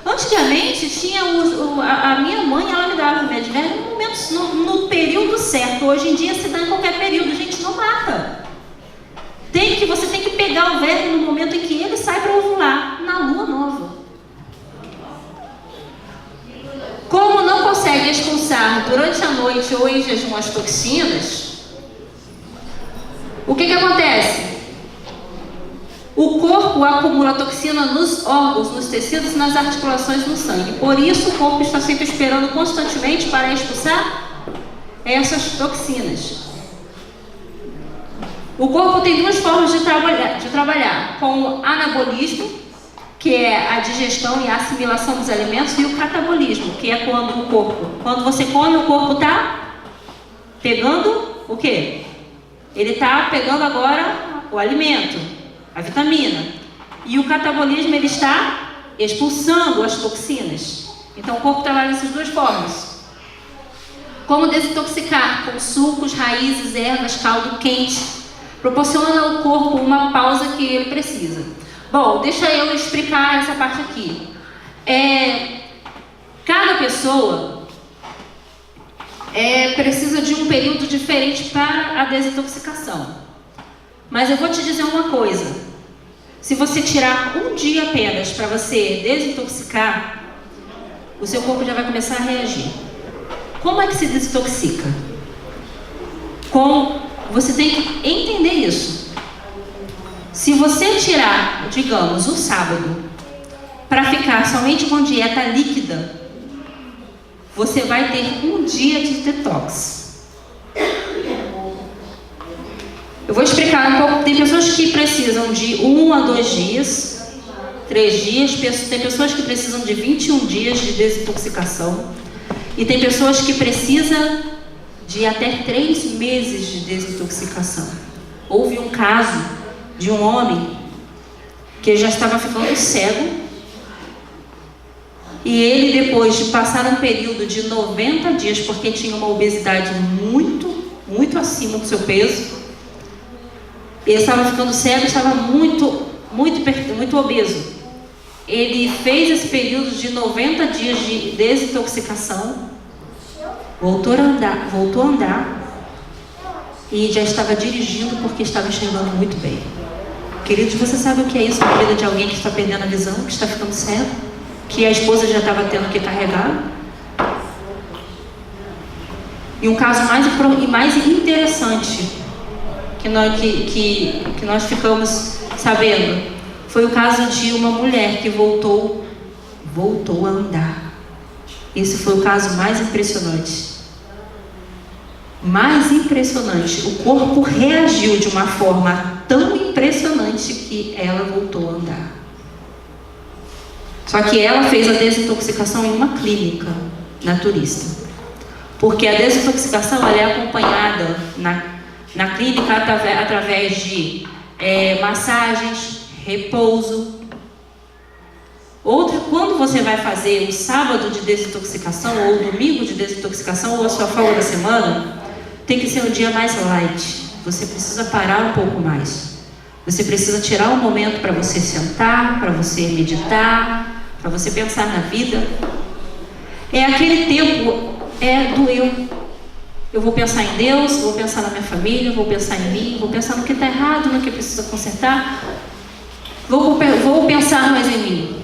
Antigamente, tinha a minha mãe, ela me dava remédio de verme no período certo. Hoje em dia, se dá em qualquer período. Gente, não mata. Você tem que pegar o verme no momento em que ele sai para ovular, na lua nova. Como não consegue expulsar durante a noite ou em jejum as toxinas, o que acontece? O corpo acumula toxina nos órgãos, nos tecidos, nas articulações, no sangue. Por isso, o corpo está sempre esperando constantemente para expulsar essas toxinas. O corpo tem duas formas de trabalhar, com o anabolismo, que é a digestão e a assimilação dos alimentos, e o catabolismo, que é quando você come, o corpo está pegando o quê? Ele está pegando agora o alimento, a vitamina. E o catabolismo, ele está expulsando as toxinas. Então o corpo trabalha dessas duas formas. Como desintoxicar? Com sucos, raízes, ervas, caldo quente. Proporciona ao corpo uma pausa que ele precisa. Bom, deixa eu explicar essa parte aqui. Cada pessoa precisa de um período diferente para a desintoxicação. Mas eu vou te dizer uma coisa. Se você tirar um dia apenas para você desintoxicar, o seu corpo já vai começar a reagir. Como é que se desintoxica? Você tem que entender isso. Se você tirar, digamos, o sábado, para ficar somente com dieta líquida, você vai ter um dia de detox. Eu vou explicar um pouco. Tem pessoas que precisam de 1 a 2 dias, 3 dias. Tem pessoas que precisam de 21 dias de desintoxicação. E tem pessoas que precisam de até 3 meses de desintoxicação. Houve um caso de um homem que já estava ficando cego. E ele, depois de passar um período de 90 dias, porque tinha uma obesidade muito, muito acima do seu peso, ele estava ficando cego, estava muito obeso. Ele fez esse período de 90 dias de desintoxicação, voltou a andar e já estava dirigindo porque estava enxergando muito bem. Queridos, você sabe o que é isso na vida de alguém que está perdendo a visão, que está ficando cego? Que a esposa já estava tendo que carregar? E um caso mais interessante que nós ficamos sabendo foi o caso de uma mulher que voltou a andar. Esse foi o caso mais impressionante. Mais impressionante. O corpo reagiu de uma forma tão impressionante que ela voltou a andar. Só que ela fez a desintoxicação em uma clínica naturista. Porque a desintoxicação ela é acompanhada na clínica através de massagens, repouso. Quando você vai fazer o sábado de desintoxicação, ou o domingo de desintoxicação, ou a sua folga da semana, tem que ser um dia mais light. Você precisa parar um pouco mais. Você precisa tirar um momento para você sentar, para você meditar, para você pensar na vida. É aquele tempo do eu. Eu vou pensar em Deus, vou pensar na minha família, vou pensar em mim, vou pensar no que está errado, no que precisa consertar. Vou pensar mais em mim.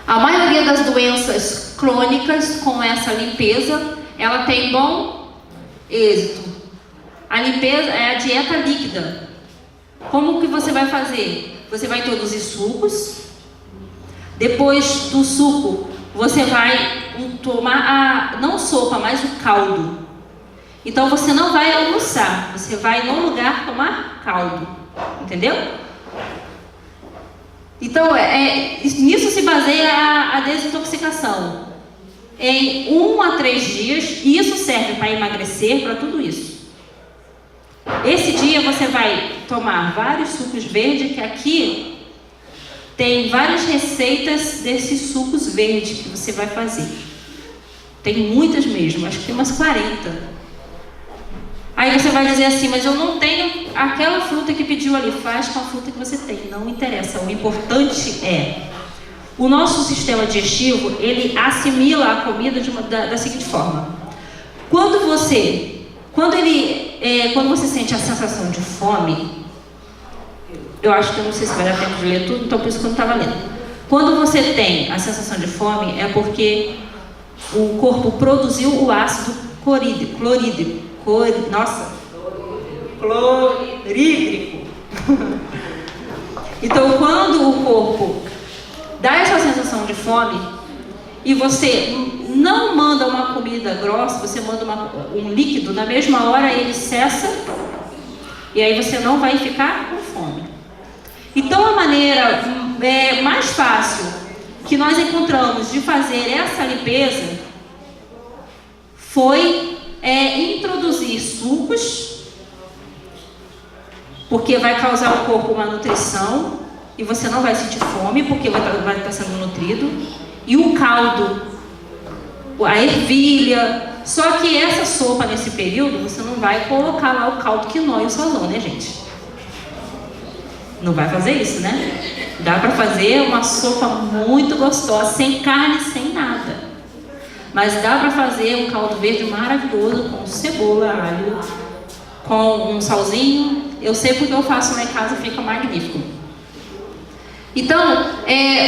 A maioria das doenças crônicas, com essa limpeza, ela tem bom êxito. A limpeza é a dieta líquida. Como que você vai fazer? Você vai introduzir sucos. Depois do suco, você vai tomar não sopa, mas o caldo. Então você não vai almoçar, você vai num lugar tomar caldo. Entendeu? Então, nisso se baseia a desintoxicação. Em 1 a 3 dias, e isso serve para emagrecer, para tudo isso. Esse dia você vai tomar vários sucos verdes, que aqui tem várias receitas desses sucos verdes que você vai fazer. Tem muitas mesmo, acho que tem umas 40. Aí você vai dizer assim, mas eu não tenho aquela fruta que pediu ali. Faz com a fruta que você tem, não interessa. O importante é, o nosso sistema digestivo, ele assimila a comida da seguinte forma. Quando você sente a sensação de fome, eu acho que eu não sei se vai dar tempo de ler tudo, então por isso que eu não estava lendo. Quando você tem a sensação de fome, é porque o corpo produziu o ácido clorídrico. Então, quando o corpo dá essa sensação de fome e você não manda uma comida grossa, você manda um líquido, na mesma hora ele cessa e aí você não vai ficar com fome. Então, a maneira mais fácil que nós encontramos de fazer essa limpeza foi introduzir sucos, porque vai causar ao corpo uma nutrição e você não vai sentir fome, porque vai estar sendo nutrido. E o caldo, a ervilha. Só que essa sopa, nesse período, você não vai colocar lá o caldo quinó e o sazon, né, gente? Não vai fazer isso, né? Dá para fazer uma sopa muito gostosa, sem carne, sem nada. Mas dá para fazer um caldo verde maravilhoso com cebola, alho, com um salzinho. Eu sei porque eu faço lá em casa, fica magnífico. Então,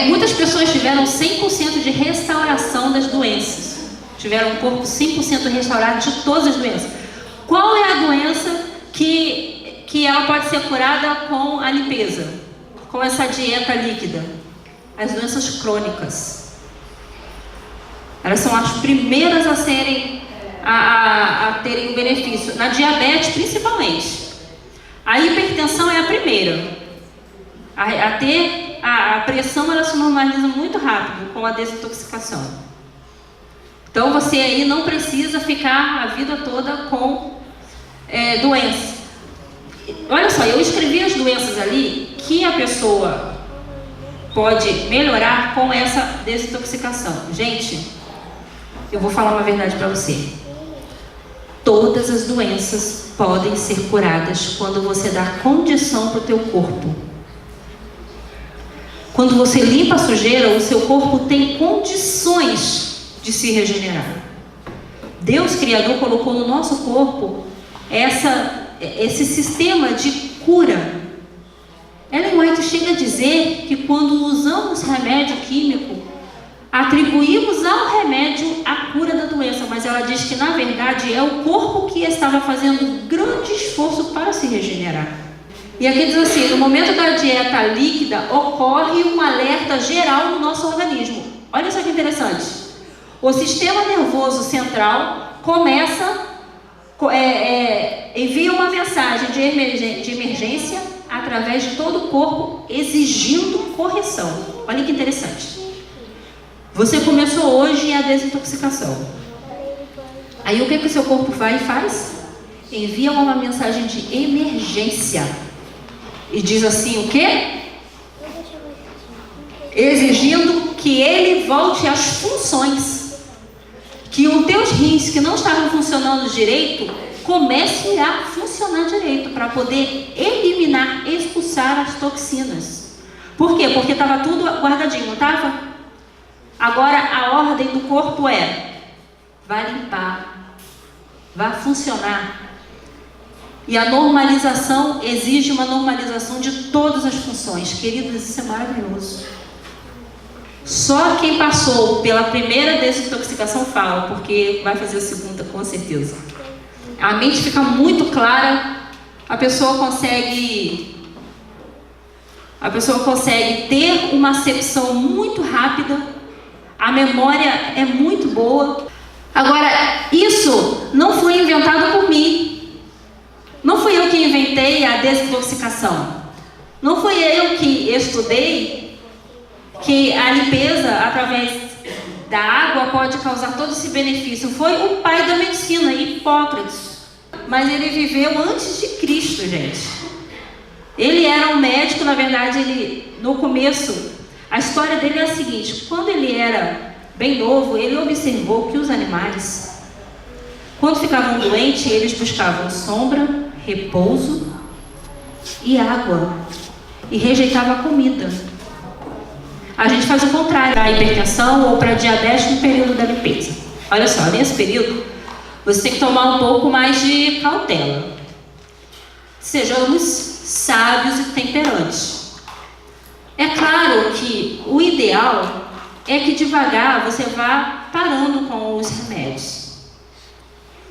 muitas pessoas tiveram 100% de restauração das doenças. Tiveram um corpo 100% restaurado de todas as doenças. Qual é a doença que ela pode ser curada com a limpeza? Com essa dieta líquida? As doenças crônicas. Elas são as primeiras a terem o benefício. Na diabetes, principalmente. A hipertensão é a primeira. A pressão, ela se normaliza muito rápido com a desintoxicação. Então, você aí não precisa ficar a vida toda com doença. Olha só, eu escrevi as doenças ali que a pessoa pode melhorar com essa desintoxicação. Gente, eu vou falar uma verdade para você. Todas as doenças podem ser curadas quando você dá condição para o teu corpo. Quando você limpa a sujeira, o seu corpo tem condições de se regenerar. Deus, Criador, colocou no nosso corpo esse sistema de cura. Ellen White chega a dizer que quando usamos remédio químico, atribuímos ao remédio a cura da doença, mas ela diz que na verdade é o corpo que estava fazendo grande esforço para se regenerar. E aqui diz assim, no momento da dieta líquida ocorre um alerta geral no nosso organismo. Olha só que interessante. O sistema nervoso central envia uma mensagem de emergência através de todo o corpo, exigindo correção. Olha que interessante. Você começou hoje a desintoxicação. Aí o que o seu corpo vai e faz? Envia uma mensagem de emergência. E diz assim o quê? Exigindo que ele volte às funções. Que os teus rins que não estavam funcionando direito, comece a funcionar direito para poder eliminar, expulsar as toxinas. Por quê? Porque estava tudo guardadinho, não estava? Agora a ordem do corpo vai limpar, vai funcionar. E a normalização exige uma normalização de todas as funções. Queridos, isso é maravilhoso. Só quem passou pela primeira desintoxicação fala, porque vai fazer a segunda com certeza. A mente fica muito clara, a pessoa consegue ter uma acepção muito rápida, a memória é muito boa. Agora, isso não foi inventado por mim. Não fui eu que inventei a desintoxicação. Não fui eu que estudei que a limpeza através da água pode causar todo esse benefício. Foi o pai da medicina, Hipócrates. Mas ele viveu antes de Cristo, gente. Ele era um médico, na verdade, no começo, a história dele é a seguinte: quando ele era bem novo, ele observou que os animais, quando ficavam doentes, eles buscavam sombra, repouso e água, e rejeitava a comida. A gente faz o contrário, para hipertensão ou para diabetes no período da limpeza. Olha só, nesse período, você tem que tomar um pouco mais de cautela. Sejamos sábios e temperantes. É claro que o ideal é que devagar você vá parando com os remédios.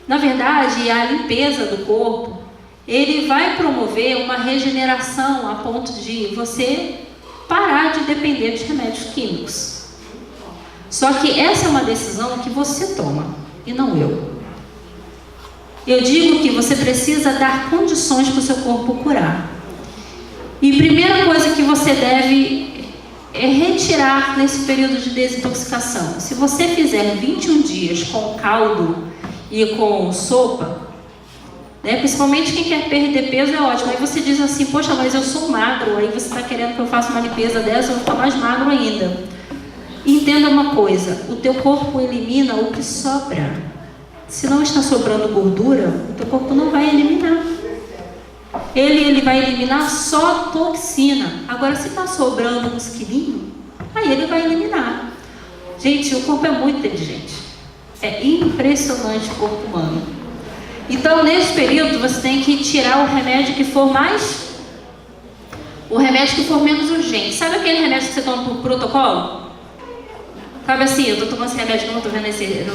Na verdade, a limpeza do corpo, ele vai promover uma regeneração a ponto de você parar de depender dos remédios químicos. Só que essa é uma decisão que você toma, e não eu. Eu digo que você precisa dar condições para o seu corpo curar. E a primeira coisa que você deve é retirar nesse período de desintoxicação. Se você fizer 21 dias com caldo e com sopa, principalmente quem quer perder peso, é ótimo. Aí você diz assim: poxa, mas eu sou magro. Aí você está querendo que eu faça uma limpeza dessa, eu vou ficar mais magro ainda. Entenda uma coisa: o teu corpo elimina o que sobra. Se não está sobrando gordura, o teu corpo não vai eliminar. Ele vai eliminar só toxina. Agora, se está sobrando uns quilinhos, aí ele vai eliminar. Gente, o corpo é muito inteligente. É impressionante o corpo humano. Então, nesse período, você tem que tirar o remédio que for menos urgente. Sabe aquele remédio que você toma por protocolo? Sabe assim, eu estou tomando esse remédio, não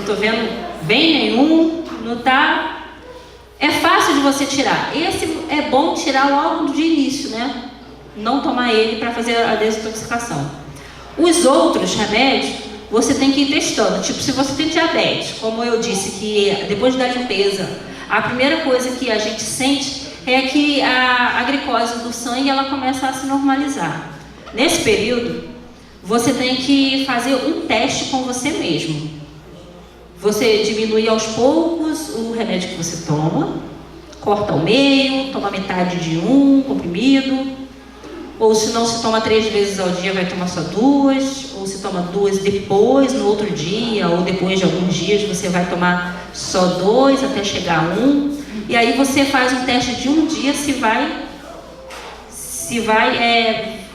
estou vendo bem nenhum, não tá... É fácil de você tirar. Esse é bom tirar logo de início, né? Não tomar ele para fazer a desintoxicação. Os outros remédios, você tem que ir testando. Tipo, se você tem diabetes, como eu disse, que depois da limpeza, a primeira coisa que a gente sente é que a glicose do sangue, ela começa a se normalizar. Nesse período, você tem que fazer um teste com você mesmo. Você diminui aos poucos o remédio que você toma, corta ao meio, toma metade de um comprimido, ou se não se toma 3 vezes ao dia, vai tomar só 2, ou se toma 2 depois, no outro dia, ou depois de alguns dias, você vai tomar só 2 até chegar a 1, e aí você faz um teste de um dia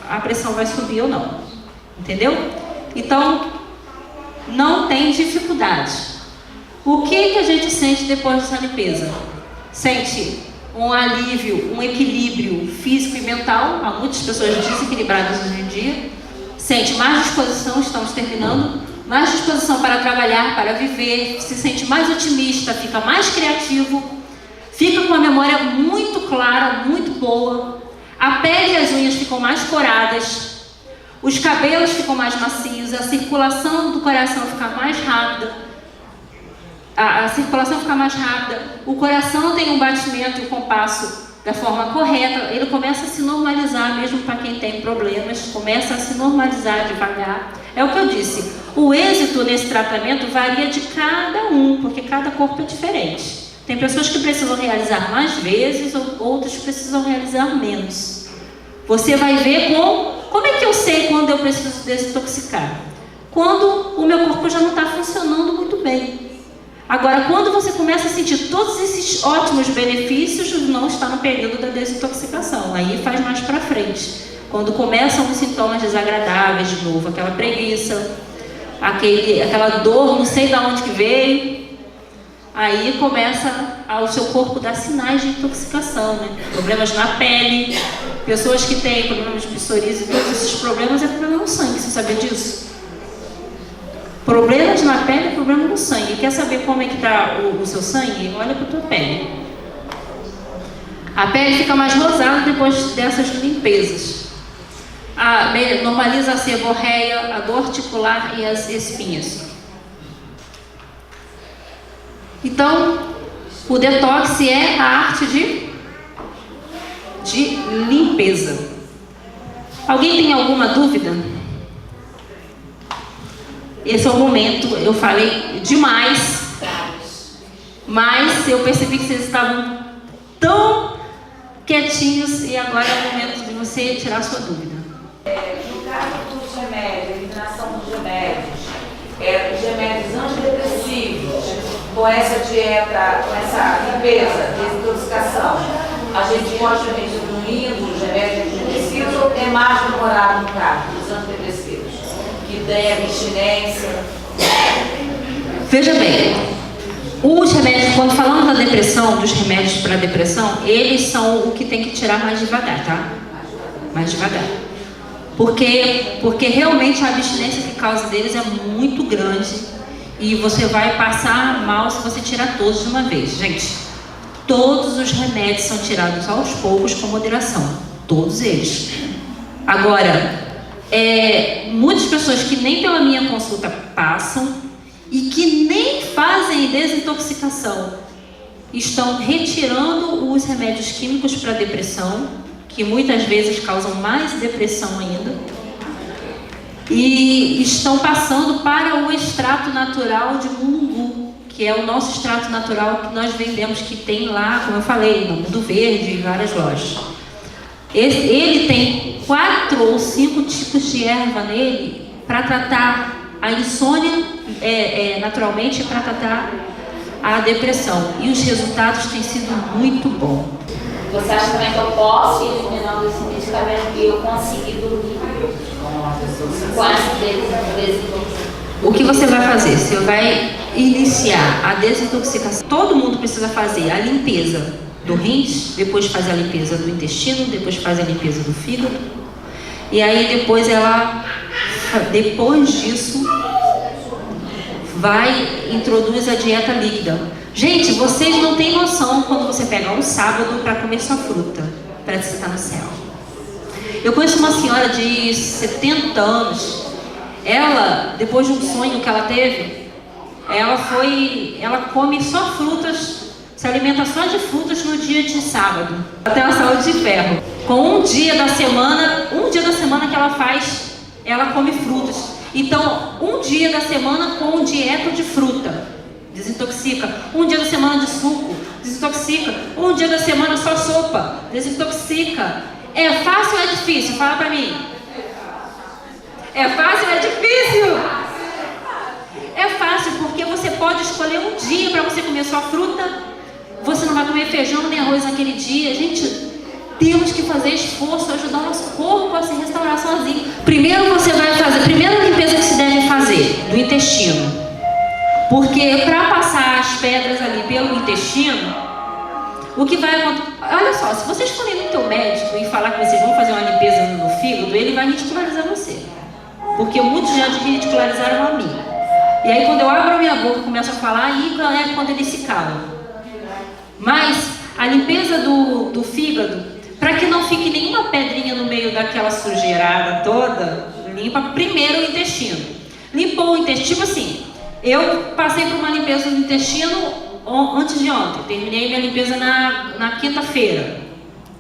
a pressão vai subir ou não, entendeu? Então, não tem dificuldade. O que a gente sente depois dessa limpeza? Sente um alívio, um equilíbrio físico e mental. Há muitas pessoas desequilibradas hoje em dia. Sente mais disposição, estamos terminando, mais disposição para trabalhar, para viver, se sente mais otimista, fica mais criativo, fica com a memória muito clara, muito boa, a pele e as unhas ficam mais coradas, os cabelos ficam mais macios, a circulação do coração fica mais rápida. A circulação fica mais rápida, o coração tem um batimento e um compasso da forma correta, ele começa a se normalizar, mesmo para quem tem problemas, começa a se normalizar devagar. É o que eu disse, o êxito nesse tratamento varia de cada um, porque cada corpo é diferente. Tem pessoas que precisam realizar mais vezes, outras precisam realizar menos. Você vai ver como é que eu sei quando eu preciso desintoxicar? Quando o meu corpo já não está funcionando muito bem. Agora, quando você começa a sentir todos esses ótimos benefícios, não está no período da desintoxicação. Aí faz mais para frente. Quando começam os sintomas desagradáveis de novo, aquela preguiça, aquela dor, não sei de onde que veio, aí começa o seu corpo dar sinais de intoxicação, né? Problemas na pele, pessoas que têm problemas de psoríase, todos esses problemas é problema no sangue, você sabia disso? Problemas na pele é problema no sangue. Quer saber como é que está o seu sangue? Olha para a tua pele. A pele fica mais rosada depois dessas limpezas. Normaliza a seborreia, a dor articular e as espinhas. Então, o detox é a arte de limpeza. Alguém tem alguma dúvida? Esse é o momento, eu falei demais, mas eu percebi que vocês estavam tão quietinhos e agora é o momento de você tirar a sua dúvida. No caso dos remédios, a eliminação dos remédios, os remédios antidepressivos, com essa dieta, com essa limpeza, desintoxicação, a gente pode também diminuindo os remédios antidepressivos ou é mais demorado no caso dos antidepressivos? Que tem abstinência. Veja bem, os remédios, quando falamos da depressão, dos remédios para depressão, eles são o que tem que tirar mais devagar, tá? Mais devagar. Porque realmente a abstinência que causa deles é muito grande e você vai passar mal se você tirar todos de uma vez. Gente, todos os remédios são tirados aos poucos com moderação. Todos eles. Agora, muitas pessoas que nem pela minha consulta passam e que nem fazem desintoxicação estão retirando os remédios químicos para depressão, que muitas vezes causam mais depressão ainda, e estão passando para o extrato natural de Mulungu, que é o nosso extrato natural que nós vendemos, que tem lá, como eu falei, no Mundo Verde e várias lojas. Ele tem 4 ou 5 tipos de erva nele para tratar a insônia, naturalmente, para tratar a depressão. E os resultados têm sido muito bons. Você acha também que eu posso ir eliminando esse medicamento e eu conseguir dormir com essa desintoxicação? O que você vai fazer? Você vai iniciar a desintoxicação. Todo mundo precisa fazer a limpeza do rins, depois faz a limpeza do intestino, depois faz a limpeza do fígado. E aí depois disso, introduz a dieta líquida. Gente, vocês não têm noção quando você pega um sábado para comer sua fruta, parece que você está no céu. Eu conheço uma senhora de 70 anos, ela, depois de um sonho que ela teve, ela come só frutas, se alimenta só de frutas no dia de sábado. Ela tem uma saúde de ferro. Com um dia da semana que ela faz, ela come frutas. Então, um dia da semana com dieta de fruta, desintoxica. Um dia da semana de suco, desintoxica. Um dia da semana só sopa, desintoxica. É fácil ou é difícil? Fala pra mim. É fácil ou é difícil? É fácil porque você pode escolher um dia para você comer sua fruta. Você não vai comer feijão nem arroz naquele dia. Gente, temos que fazer esforço, ajudar o nosso corpo a se restaurar sozinho. Primeiro você vai fazer, a primeira limpeza que se deve fazer, do intestino. Porque para passar as pedras ali pelo intestino, o que vai acontecer... Olha só, se vocês forem no teu médico e falar que vocês vão fazer uma limpeza no fígado, ele vai ridicularizar você. Porque muitos já ridicularizaram a mim. E aí quando eu abro a minha boca e começo a falar, aí é quando ele se cala. Mas a limpeza do fígado, para que não fique nenhuma pedrinha no meio daquela sujeirada toda, limpa primeiro o intestino. Limpou o intestino, tipo assim, eu passei por uma limpeza do intestino antes de ontem, terminei minha limpeza na quinta-feira.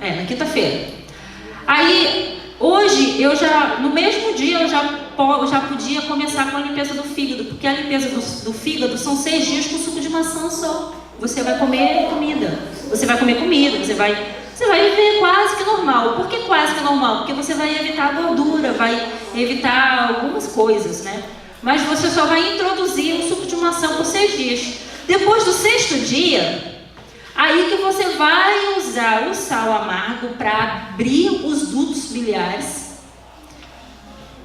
Na quinta-feira. Aí, hoje, no mesmo dia, eu já podia começar com a limpeza do fígado, porque a limpeza do fígado são 6 dias com suco de maçã só. Você vai comer comida, você vai viver quase que normal. Por que quase que normal? Porque você vai evitar a gordura, vai evitar algumas coisas, né? Mas você só vai introduzir o suco de maçã por 6 dias. Depois do 6º dia, aí que você vai usar o sal amargo para abrir os dutos biliares,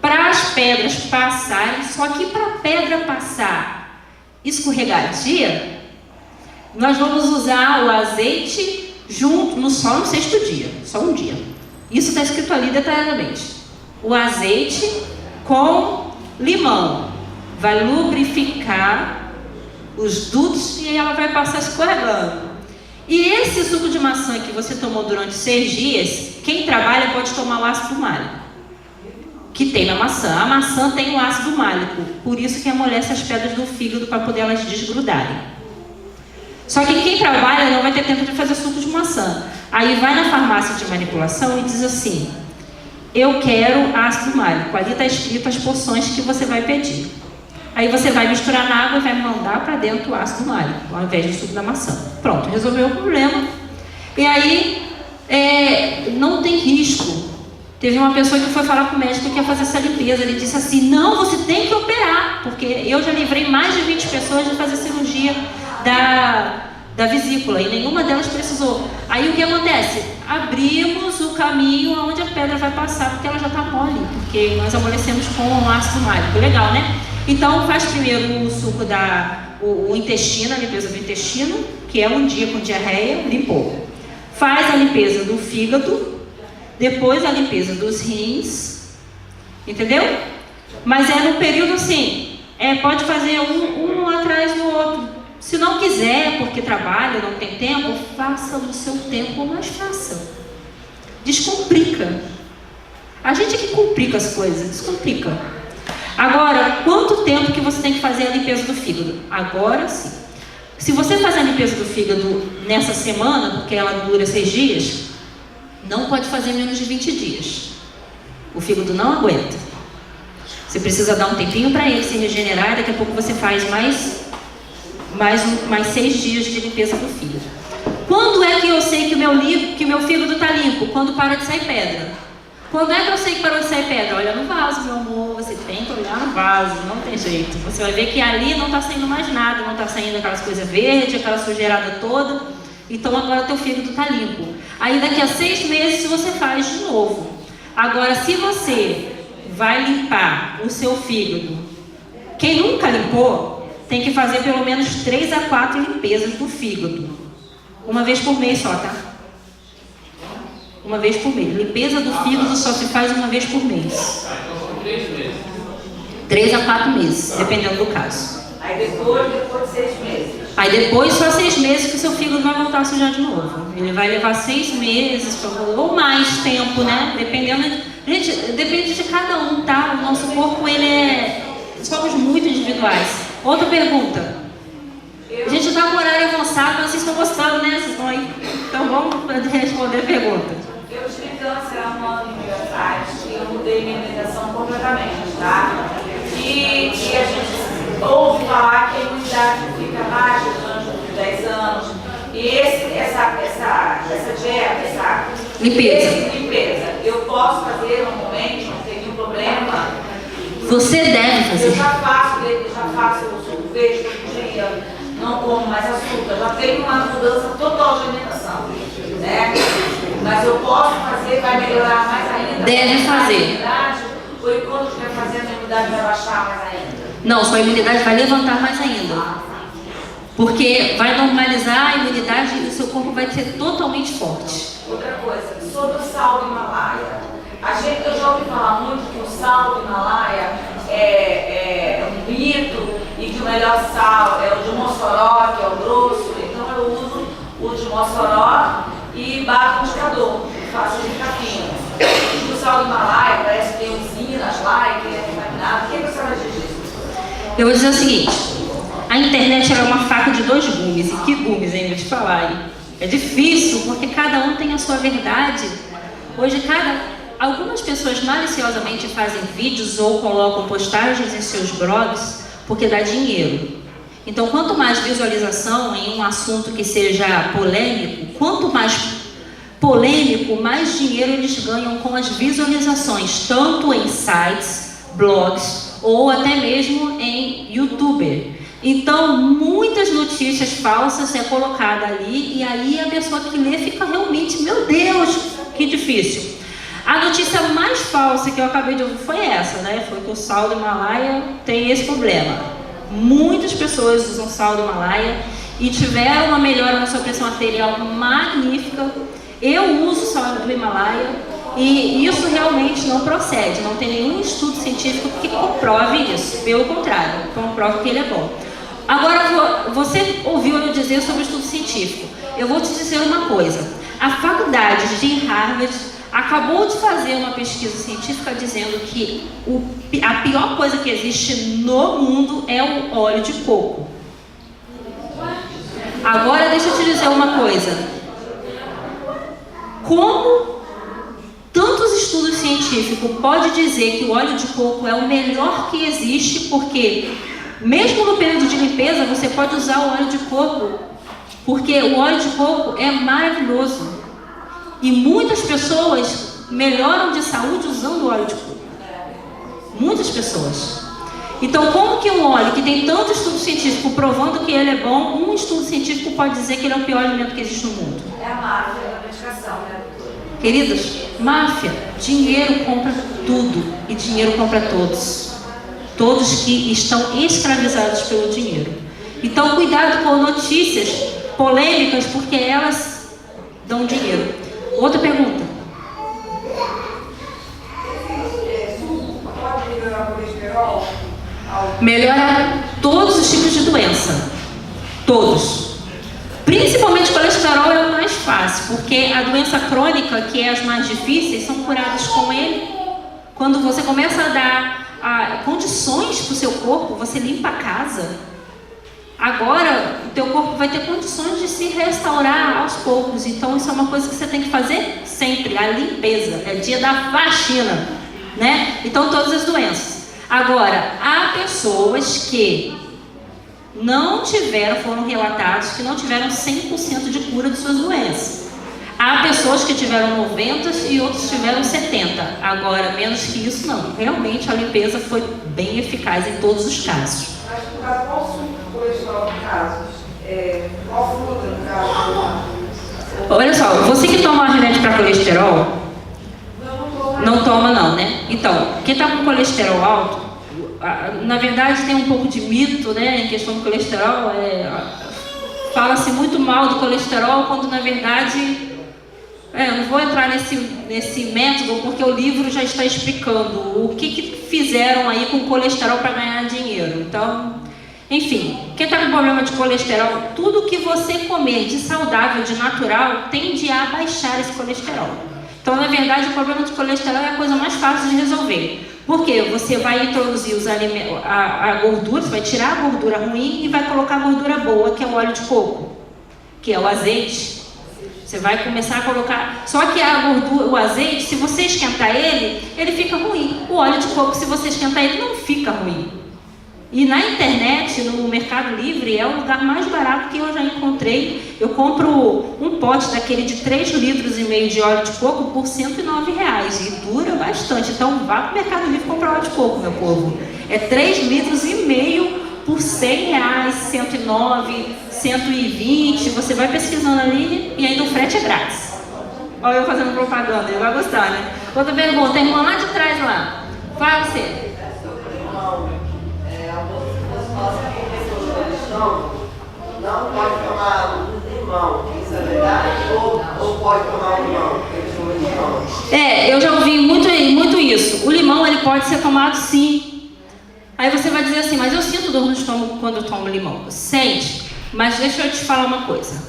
para as pedras passarem. Só que para a pedra passar escorregadia, nós vamos usar o azeite junto, só no 6º dia, só um dia. Isso está escrito ali detalhadamente. O azeite com limão vai lubrificar os dutos e ela vai passar escorregando. E esse suco de maçã que você tomou durante 6 dias, quem trabalha pode tomar o ácido málico, que tem na maçã. A maçã tem o ácido málico, por isso que amolece as pedras do fígado para poder elas desgrudarem. Só que quem trabalha não vai ter tempo de fazer suco de maçã. Aí vai na farmácia de manipulação e diz assim: eu quero ácido málico. Ali está escrito as porções que você vai pedir. Aí você vai misturar na água e vai mandar para dentro o ácido málico, ao invés do suco da maçã. Pronto, resolveu o problema. E aí, não tem risco. Teve uma pessoa que foi falar com o médico que ia fazer essa limpeza. Ele disse assim: não, você tem que operar. Porque eu já livrei mais de 20 pessoas de fazer cirurgia da vesícula e nenhuma delas precisou. Aí o que acontece? Abrimos o caminho onde a pedra vai passar, porque ela já está mole, porque nós amolecemos com o ácido málico. Legal, né? Então faz primeiro o suco o intestino, a limpeza do intestino, que é um dia com diarreia, limpou. Faz a limpeza do fígado, depois a limpeza dos rins, entendeu? Mas é no período assim, pode fazer um atrás do outro. Se não quiser, porque trabalha, não tem tempo, faça no seu tempo, mas faça. Descomplica. A gente é que complica as coisas, descomplica. Agora, quanto tempo que você tem que fazer a limpeza do fígado? Agora sim. Se você fazer a limpeza do fígado nessa semana, porque ela dura 6 dias, não pode fazer menos de 20 dias. O fígado não aguenta. Você precisa dar um tempinho para ele se regenerar, e daqui a pouco você faz mais 6 dias de limpeza do fígado. Quando é que eu sei que o meu fígado está limpo? Quando para de sair pedra. Quando é que eu sei que parou de sair pedra? Olha no vaso, meu amor, você tem que olhar no vaso, não tem jeito. Você vai ver que ali não está saindo mais nada, não está saindo aquelas coisas verdes, aquela sujeirada toda. Então agora teu fígado está limpo. Aí daqui a 6 meses você faz de novo. Agora, se você vai limpar o seu fígado, quem nunca limpou, tem que fazer pelo menos 3 a 4 limpezas do fígado. Uma vez por mês só, tá? Uma vez por mês. Limpeza do fígado só se faz uma vez por mês. 3 a 4 meses, dependendo do caso. Aí depois de 6 meses. Aí depois só 6 meses que o seu fígado vai voltar a sujar de novo. Ele vai levar 6 meses ou mais tempo, né? Dependendo. Gente, depende de cada um, tá? O nosso corpo, somos muito individuais. Outra pergunta. A gente está com horário avançado, mas vocês estão gostando, né? Vocês estão aí. Então vamos responder a pergunta. Eu tive câncer há 1 ano e meio atrás e eu mudei minha alimentação completamente, tá? E a gente ouve falar que a imunidade fica baixa durante os 10 anos. E essa dieta, essa limpeza, eu posso fazer normalmente, não tem nenhum problema. Você deve fazer. Eu já faço o suco verde todo dia, não como mais açúcar, já tenho uma mudança total de alimentação, né? Mas eu posso fazer, vai melhorar mais ainda. Deve fazer. Ou quando estiver fazendo, a imunidade vai baixar mais ainda? Não, sua imunidade vai levantar mais ainda. Porque vai normalizar a imunidade e o seu corpo vai ser totalmente forte. Outra coisa, sobre o sal do Himalaia. Eu já ouvi falar muito que o sal do Himalaia é um mito e que o melhor sal é o de Mossoró, que é o grosso. Então eu uso o de Mossoró e bato no liquidificador, faço de capinha. O sal do Himalaia parece que tem usinas lá e que é contaminado. O que você vai dizer disso? Eu vou dizer o seguinte: a internet é uma faca de 2 gumes. E que gumes, hein? Vou te falar. Hein? É difícil, porque cada um tem a sua verdade. Hoje, algumas pessoas maliciosamente fazem vídeos ou colocam postagens em seus blogs porque dá dinheiro. Então, quanto mais visualização em um assunto que seja polêmico, quanto mais polêmico, mais dinheiro eles ganham com as visualizações, tanto em sites, blogs ou até mesmo em YouTube. Então, muitas notícias falsas é colocada ali, e aí a pessoa que lê fica realmente, meu Deus, que difícil. A notícia mais falsa que eu acabei de ouvir foi essa, né? Foi que o sal do Himalaia tem esse problema. Muitas pessoas usam sal do Himalaia e tiveram uma melhora na sua pressão arterial magnífica. Eu uso sal do Himalaia e isso realmente não procede. Não tem nenhum estudo científico que comprove isso. Pelo contrário, comprova que ele é bom. Agora, você ouviu eu dizer sobre o estudo científico. Eu vou te dizer uma coisa. A faculdade de Harvard acabou de fazer uma pesquisa científica dizendo que a pior coisa que existe no mundo é o óleo de coco. Agora, deixa eu te dizer uma coisa. Como tantos estudos científicos podem dizer que o óleo de coco é o melhor que existe, porque mesmo no período de limpeza você pode usar o óleo de coco, porque o óleo de coco é maravilhoso. E muitas pessoas melhoram de saúde usando o óleo de coco. Muitas pessoas. Então, como que um óleo que tem tanto estudo científico provando que ele é bom, um estudo científico pode dizer que ele é o pior alimento que existe no mundo? É a máfia da medicação, né, doutora? Queridas, máfia, dinheiro compra tudo e dinheiro compra todos. Todos que estão escravizados pelo dinheiro. Então, cuidado com notícias polêmicas, porque elas dão dinheiro. Outra pergunta. Pode melhorar o colesterol? Melhora todos os tipos de doença. Todos. Principalmente o colesterol é o mais fácil, porque a doença crônica, que é as mais difíceis, são curadas com ele. Quando você começa a dar condições para o seu corpo, você limpa a casa. Agora, o teu corpo vai ter condições de se restaurar aos poucos. Então, isso é uma coisa que você tem que fazer sempre. A limpeza. É dia da faxina, né? Então, todas as doenças. Agora, há pessoas que não tiveram, foram relatados que não tiveram 100% de cura de suas doenças. Há pessoas que tiveram 90% e outros tiveram 70%. Agora, menos que isso, não. Realmente, a limpeza foi bem eficaz em todos os casos. Mas, por causa, qual suco de colesterol, no caso? Qual fruta, no caso? Olha só, você que toma remédio para colesterol, não toma não, né? Então, quem está com colesterol alto, na verdade tem um pouco de mito, né, em questão do colesterol. Fala-se muito mal do colesterol, quando na verdade, eu não vou entrar nesse método, porque o livro já está explicando o que fizeram aí com o colesterol para ganhar dinheiro. Então, enfim, quem está com problema de colesterol, tudo que você comer de saudável, de natural, tende a baixar esse colesterol. Então, na verdade, o problema de colesterol é a coisa mais fácil de resolver. Porque você vai introduzir a gordura, você vai tirar a gordura ruim e vai colocar a gordura boa, que é o óleo de coco, que é o azeite. Você vai começar a colocar... Só que a gordura, o azeite, se você esquentar ele, ele fica ruim. O óleo de coco, se você esquentar ele, não fica ruim. E na internet, no Mercado Livre, é o lugar mais barato que eu já encontrei. Eu compro um pote daquele de 3,5 litros de óleo de coco por R$109. E dura bastante. Então vá para o Mercado Livre comprar óleo de coco, meu povo. É 3,5 litros por R$100, 109, 120. Você vai pesquisando ali e ainda o frete é grátis. Olha eu fazendo propaganda, ele vai gostar, né? Outra pergunta, tem uma lá de trás lá. Fala você. Não pode tomar limão, isso é verdade? Ou pode tomar limão? Eu já ouvi muito isso. O limão, ele pode ser tomado sim. Aí você vai dizer assim, mas eu sinto dor no estômago quando eu tomo limão. Sente, mas deixa eu te falar uma coisa.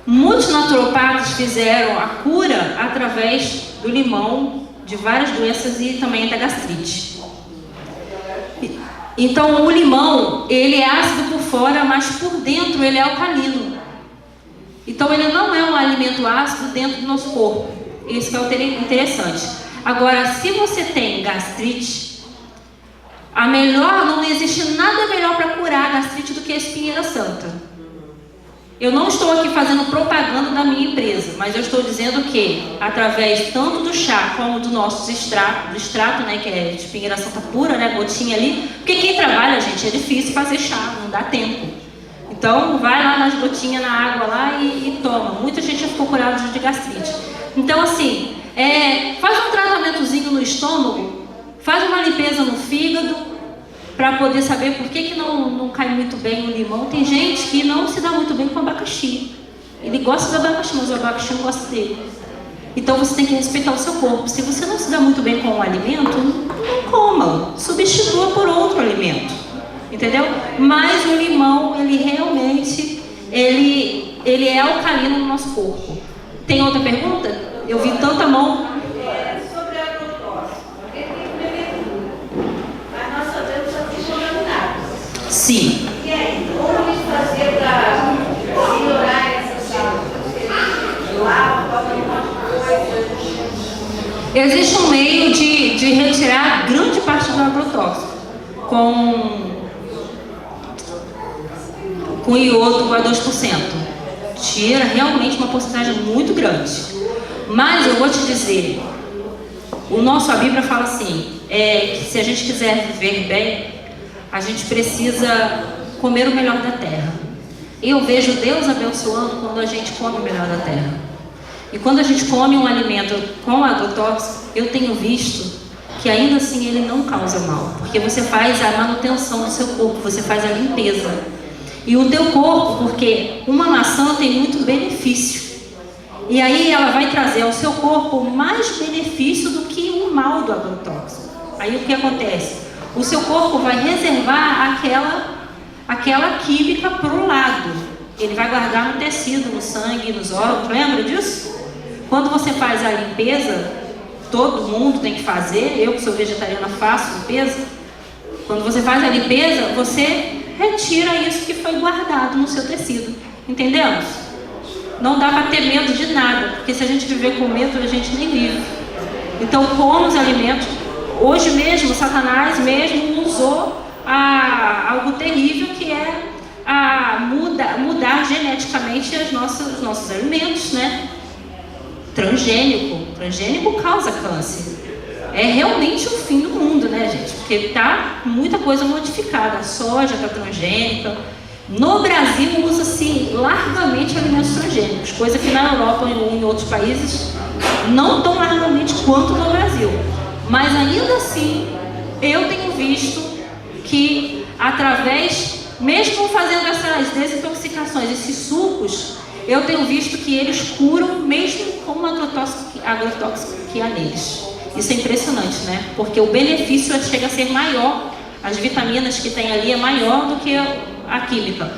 Muitos naturopatas fizeram a cura através do limão de várias doenças e também da gastrite. Então, o limão, ele é ácido por fora, mas por dentro ele é alcalino. Então, ele não é um alimento ácido dentro do nosso corpo. Isso que é o interessante. Agora, se você tem gastrite, não existe nada melhor para curar a gastrite do que a espinheira santa. Eu não estou aqui fazendo propaganda da minha empresa, mas eu estou dizendo que, através tanto do chá como do nosso extrato, né, que é de pingueira santa pura, né, gotinha ali, porque quem trabalha, gente, é difícil fazer chá, não dá tempo. Então, vai lá nas gotinhas na água lá e toma. Muita gente já ficou curada de gastrite. Então, assim, faz um tratamentozinho no estômago, faz uma limpeza no fígado, para poder saber por que não cai muito bem o limão. Tem gente que não se dá muito bem com abacaxi. Ele gosta do abacaxi, mas o abacaxi não gosta dele. Então você tem que respeitar o seu corpo. Se você não se dá muito bem com um alimento, não coma. Substitua por outro alimento. Entendeu? Mas o limão, ele realmente, ele é alcalino no nosso corpo. Tem outra pergunta? Eu vi tanta mão. Sobre a agrotóxico, porque tem que beber tudo. Mas nós sabemos que está contaminado. Sim. E aí, como a gente fazer para melhorar essas coisas? Lá, bota um monte de coisa. Existe um meio de retirar grande parte do agrotóxico com iodo a 2%. Tira realmente uma porcentagem muito grande. Mas eu vou te dizer, a Bíblia fala assim, que se a gente quiser viver bem, a gente precisa comer o melhor da terra. E eu vejo Deus abençoando quando a gente come o melhor da terra. E quando a gente come um alimento com agrotóxico, eu tenho visto que ainda assim ele não causa mal. Porque você faz a manutenção do seu corpo, você faz a limpeza. E o teu corpo, porque uma maçã tem muito benefício. E aí ela vai trazer ao seu corpo mais benefício do que o mal do agrotóxico. Aí o que acontece? O seu corpo vai reservar aquela química para o lado. Ele vai guardar no tecido, no sangue, nos órgãos. Lembra disso? Quando você faz a limpeza, todo mundo tem que fazer. Eu que sou vegetariana faço limpeza. Quando você faz a limpeza, você retira isso que foi guardado no seu tecido. Entendemos? Não dá para ter medo de nada, porque se a gente viver com medo, a gente nem vive. Então, coma os alimentos. Hoje mesmo, Satanás mesmo usou algo terrível, que é mudar geneticamente os nossos alimentos, né? Transgênico causa câncer. É realmente o fim do mundo, né, gente? Porque tá muita coisa modificada. A soja está transgênica. No Brasil usa-se largamente alimentos transgênicos, coisa que na Europa ou em outros países não tão largamente quanto no Brasil. Mas ainda assim, eu tenho visto que através, mesmo fazendo essas desintoxicações, esses sucos, eu tenho visto que eles curam mesmo com o agrotóxico que há neles. Isso é impressionante, né? Porque o benefício chega a ser maior, as vitaminas que tem ali é maior do que a química.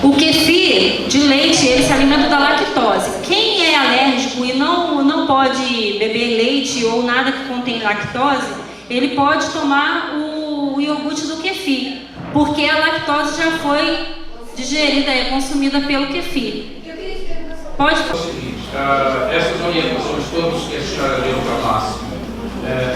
O kefir de leite, ele se alimenta da lactose. Quem é alérgico e não pode beber leite ou nada que contém lactose, ele pode tomar o iogurte do kefir, porque a lactose já foi digerida, consumida pelo kefir. Pode? É o seguinte, essas orientações todas que a senhora deu para nós,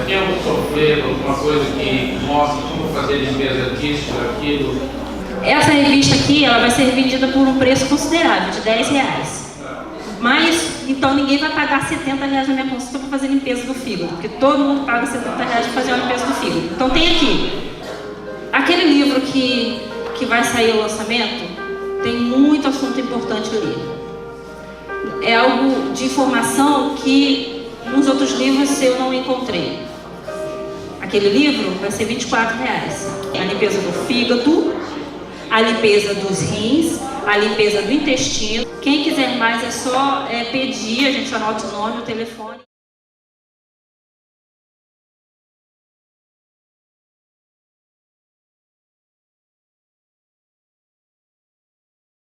tem algum panfleto, alguma coisa que mostra como fazer limpeza disso, daquilo? Essa revista aqui, ela vai ser vendida por um preço considerável, de R$10. Mas, então ninguém vai pagar R$70 na minha consulta para fazer limpeza do fígado, porque todo mundo paga R$70 para fazer a limpeza do fígado. Então tem aqui, aquele livro que vai sair o lançamento, tem muito assunto importante ali. É algo de informação que nos outros livros eu não encontrei. Aquele livro vai ser R$24. A limpeza do fígado, a limpeza dos rins, a limpeza do intestino. Quem quiser mais é só pedir, a gente anota o nome, o telefone.